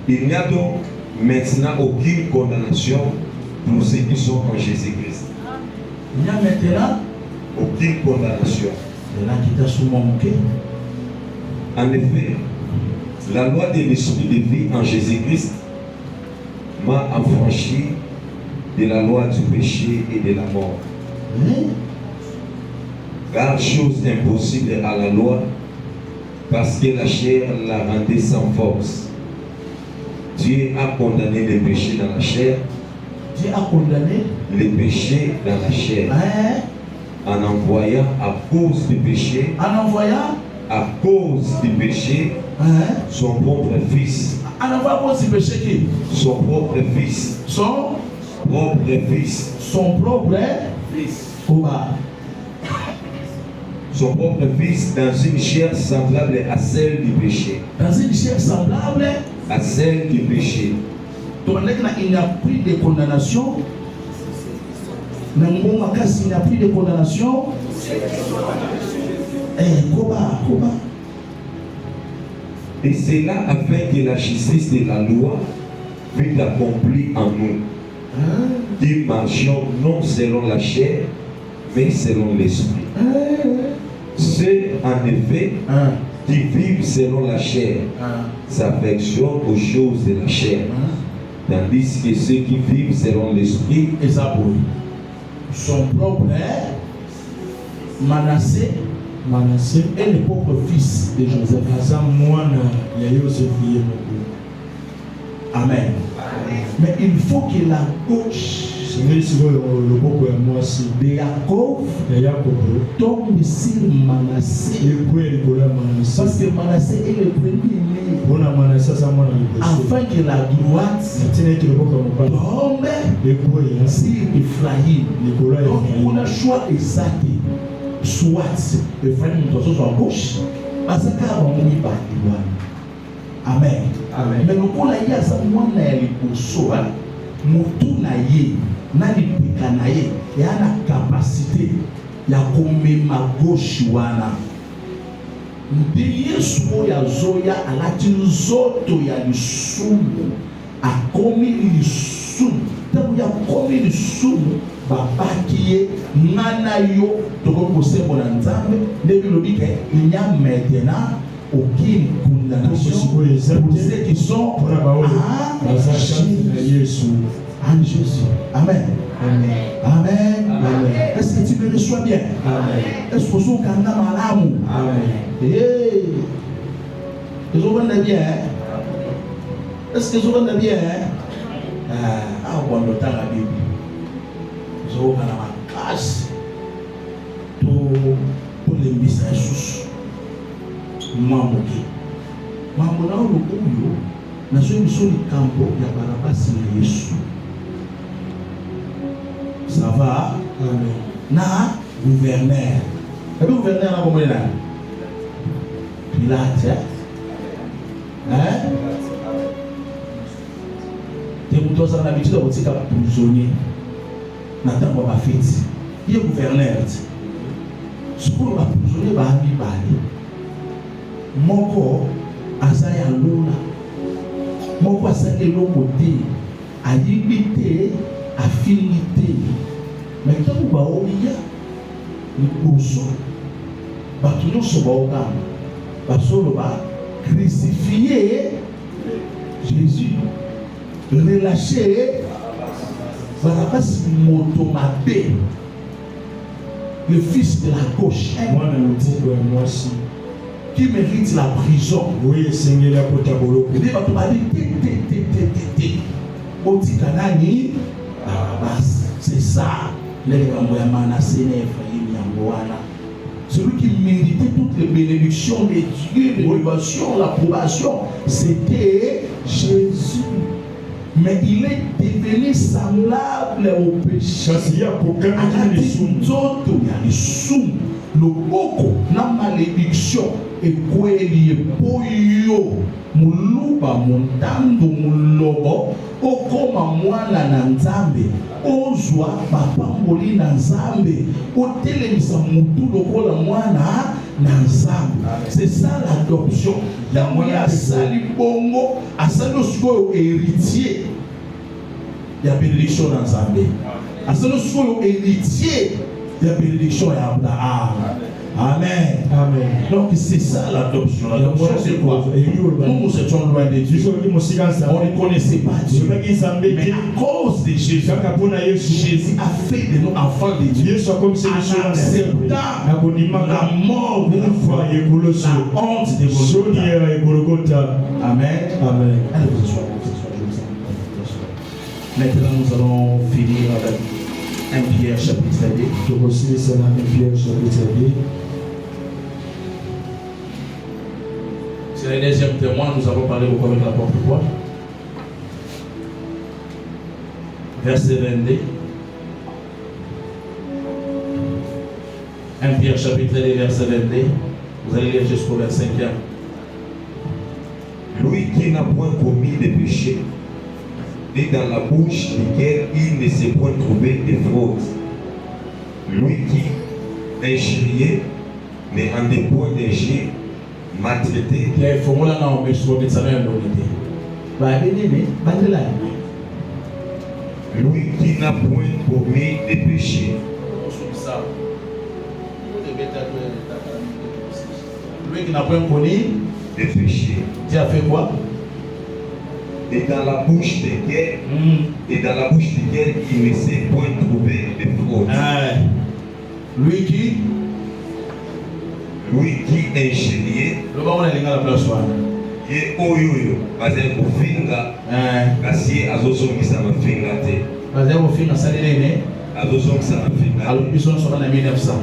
Il n'y a donc maintenant aucune condamnation pour ceux qui sont en Jésus-Christ. Il n'y a maintenant aucune condamnation. En effet, la loi de l'esprit de vie en Jésus-Christ m'a affranchi de la loi du péché et de la mort. Car chose impossible à la loi, parce que la chair la rendait sans force. Dieu a condamné les péchés dans la chair. Dieu a condamné les péchés dans la chair. En envoyant à cause du péché. En envoyant à cause du péché son propre fils. En envoyant à cause du péché qui? Son propre fils. Son propre fils. Son propre fils. Son propre fils dans une chair semblable à celle du péché. Dans une chair semblable à celle du péché. Donc il n'y a plus de condamnation. Il n'y a plus de condamnation. Et c'est là afin que la justice de la loi fût accomplie en nous. Qui marchions non selon la chair, mais selon l'esprit. Ceux en effet qui vivent selon la chair s'affectionnent aux choses de la chair, tandis que ceux qui vivent selon l'esprit son propre Manassé est le propre fils de Joseph. Amen. Mais il faut que la gauche de Jacob tombe sur Manassé. Parce que Manassé est le premier né. Afin que la droite tombe sur Ephraïm. Donc on a choix exact. Soit Ephraïm soit à gauche, parce qu'il y a un droit. Amen. Mais le coup là, il y a ça, moi, il y a le soir, mutu na ye, na lipika na ye, il y a la capacité, il y a comme ma gauche wana. Ndiye sumo ya zoya, alati zoto ya lisumu, akomi lisumu, tabu ya komi lisumu, babakiye, ngana yo, toko kosembo na Nzambe, ndebi lobike, il n'y a maintenant aucune condamnation pour ceux qui sont en Jésus. Amen. Amen. Est-ce que tu me reçois bien? Est-ce que tu es malamu? Est-ce que tu es bien? Est-ce que tu es bien? Ah, on doit t'en la Bible. Je vais ma classe pour les messages. Mambo na oyo nazo miso likambo ya barabasi na Yesu. Ça va? Amen. Na gouverneur. Et puis gouverneur là comment il est là? Pilate. Hein? Tu as l'habitude de retirer un prisonnier. N'attends pas ma fête. Il est gouverneur. Ce qu'on va prisonnier va ami bali. Mon corps a ça y a l'ola. Mon corps a ça y a l'omoté. A limité, affinité. Mais quand vous va au milieu, nous poussons. Nous sommes crucifier Jésus, relâcher Barabbas Motomabé, le fils de la gauche, qui mérite la prison. Oui, Seigneur, la potabolo. Il va te dire Otikanani, Barabbas, c'est ça. Les Gamboyamana, Séné, Ephraïm, Yamboana. Celui qui méritait toutes les bénédictions de Dieu, l'élévation, l'approbation, c'était Jésus. Mais il est devenu semblable au péché. Il y a des sous, le boko, la malédiction, et quoi il poyo, muluba, montando, mulobo, okoma mwana na nzambe, ozwa bapamboli na nzambe, otelemisa mutu lokola mwana na nzambe. C'est ça l'adoption. Yango ya sali bongo, asali osiko héritier. Ya bénédiction na nzambe. Asali osiko héritier. Ya bénédiction ya Abraham. Amen. Amen. Donc c'est ça l'adoption. L'adoption c'est quoi? Nous nous étions loin de Dieu. On ne connaissait pas Dieu. Mais à cause de Jésus, Jésus a fait de nous enfants de Dieu. En acceptant la mort de la foi, la honte de Golgotha. Amen. Amen. Allez, vous asseoir. Maintenant nous allons finir avec 1 Pierre chapitre 2. Je reçois cela 1 Pierre chapitre 2. C'est le deuxième témoin, nous avons parlé beaucoup avec l'apôtre Paul. Verset 22. 1 Pierre chapitre 2, verset 22. Vous allez lire jusqu'au 25e. Lui qui n'a point commis de péché, et dans la bouche duquel il ne s'est point trouvé de fraude. Lui qui, injurié, mais en des points d'injure, maltraité. Lui qui n'a point commis de péché. Lui qui n'a point commis de péché. Tu as fait quoi? Et dans la bouche desquels, il ne s'est point trouvé de fraude. Lui qui ingénieux. Le baron est la place. Ye oyoyo, baze kofinga. Kasi azosongisa mafinga te. Baze kofinga salene. Azosongisa mafinga. Alors ils sont sur la 1900.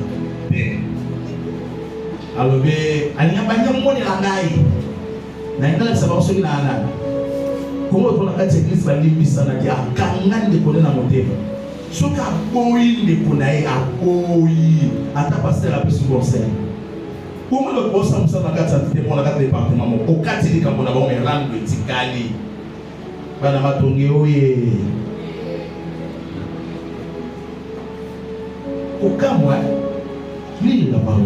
Alors be anyabanya moni la ngai. Na ngala sababu soki na ana. Comment on a dit l'église va limbisa na dia kangani de kona motema. Soka boyi de konae a boyi ata pasteur a pu conseil. Comment le boss a musa na kata témoin na kata département au kati de kamona ba me rang verticali. Bana matonge oye. Okamwa ni la parole.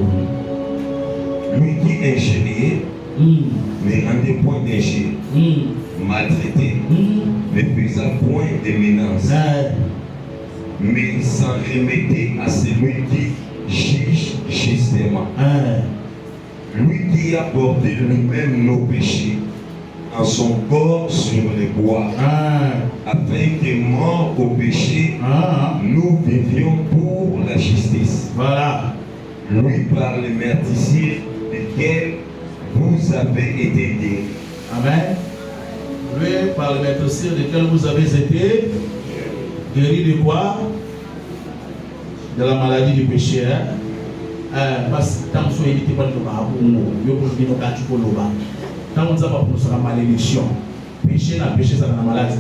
Lui qui est ingénieux, mais en des points d'injure, maltraité, ne faisant point de menaces, mais s'en remettait à celui qui juge justement. Lui qui a porté lui-même nos péchés en son corps sur les bois, afin que mort au péché, nous vivions pour la justice. Voilà. Lui par le meurtrissure desquels vous avez été guéris. Amen. Lui par le meurtrissure desquels vous avez été guéris de quoi? De la maladie du péché. Parce que tant que vous évitez pas de tant que vous avez pour la malédiction, péché n'a péché ça dans la maladie.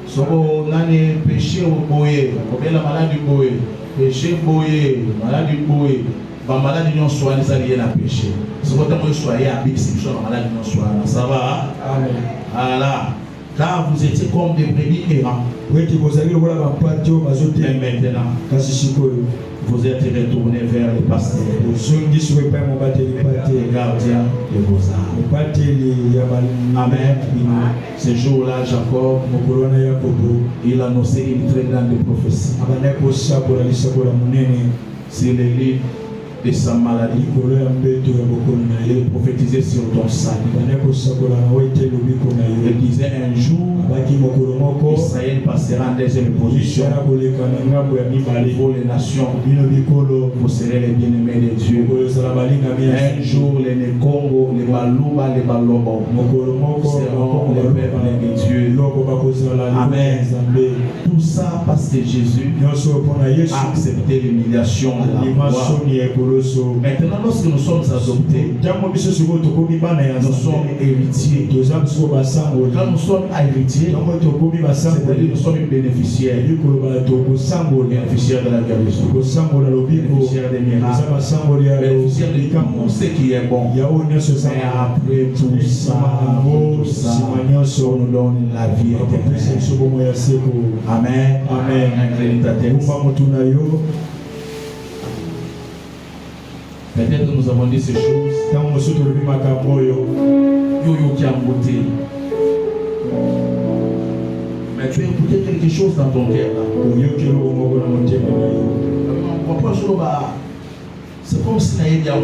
Si vous avez péché au boé, vous avez la maladie du boé, péché boyé, maladie boyé, bah maladie non soit les alliés à péché. C'est pourquoi moi soyez à big si la maladie non soit. Ça va? Amen. Voilà. Car vous étiez comme des brebis errants. Mais maintenant, vous êtes retournés vers les pasteurs, les gardiens de vos âmes. Amen. Ce jour-là, Jacob, il a annoncé une très grande prophétie. C'est le livre de sa maladie. Il prophétisait sur ton sac. Il disait un jour, Israël passera en deuxième position pour les nations. Vous serez les bien-aimés de Dieu. Un jour, les Congo, les Balouba, les Balobo seront les peuples de Dieu. Amen. Tout ça parce que Jésus a accepté l'humiliation de la croix. Maintenant, lorsque nous sommes adoptés, nous sommes héritiers. Quand nous sommes héritiers, c'est-à-dire nous sommes bénéficiaires. Bénéficiaires de la guérison, bénéficiaires des miracles, bénéficiaires de tout ce qui est bon. Et après tout ça, on nous donne la vie éternelle. Amen. Amen. Peut-être nous avons dit ces choses. Yo qui a beauté. Mais tu as écouté quelque chose dans ton cœur là. C'est comme si il y a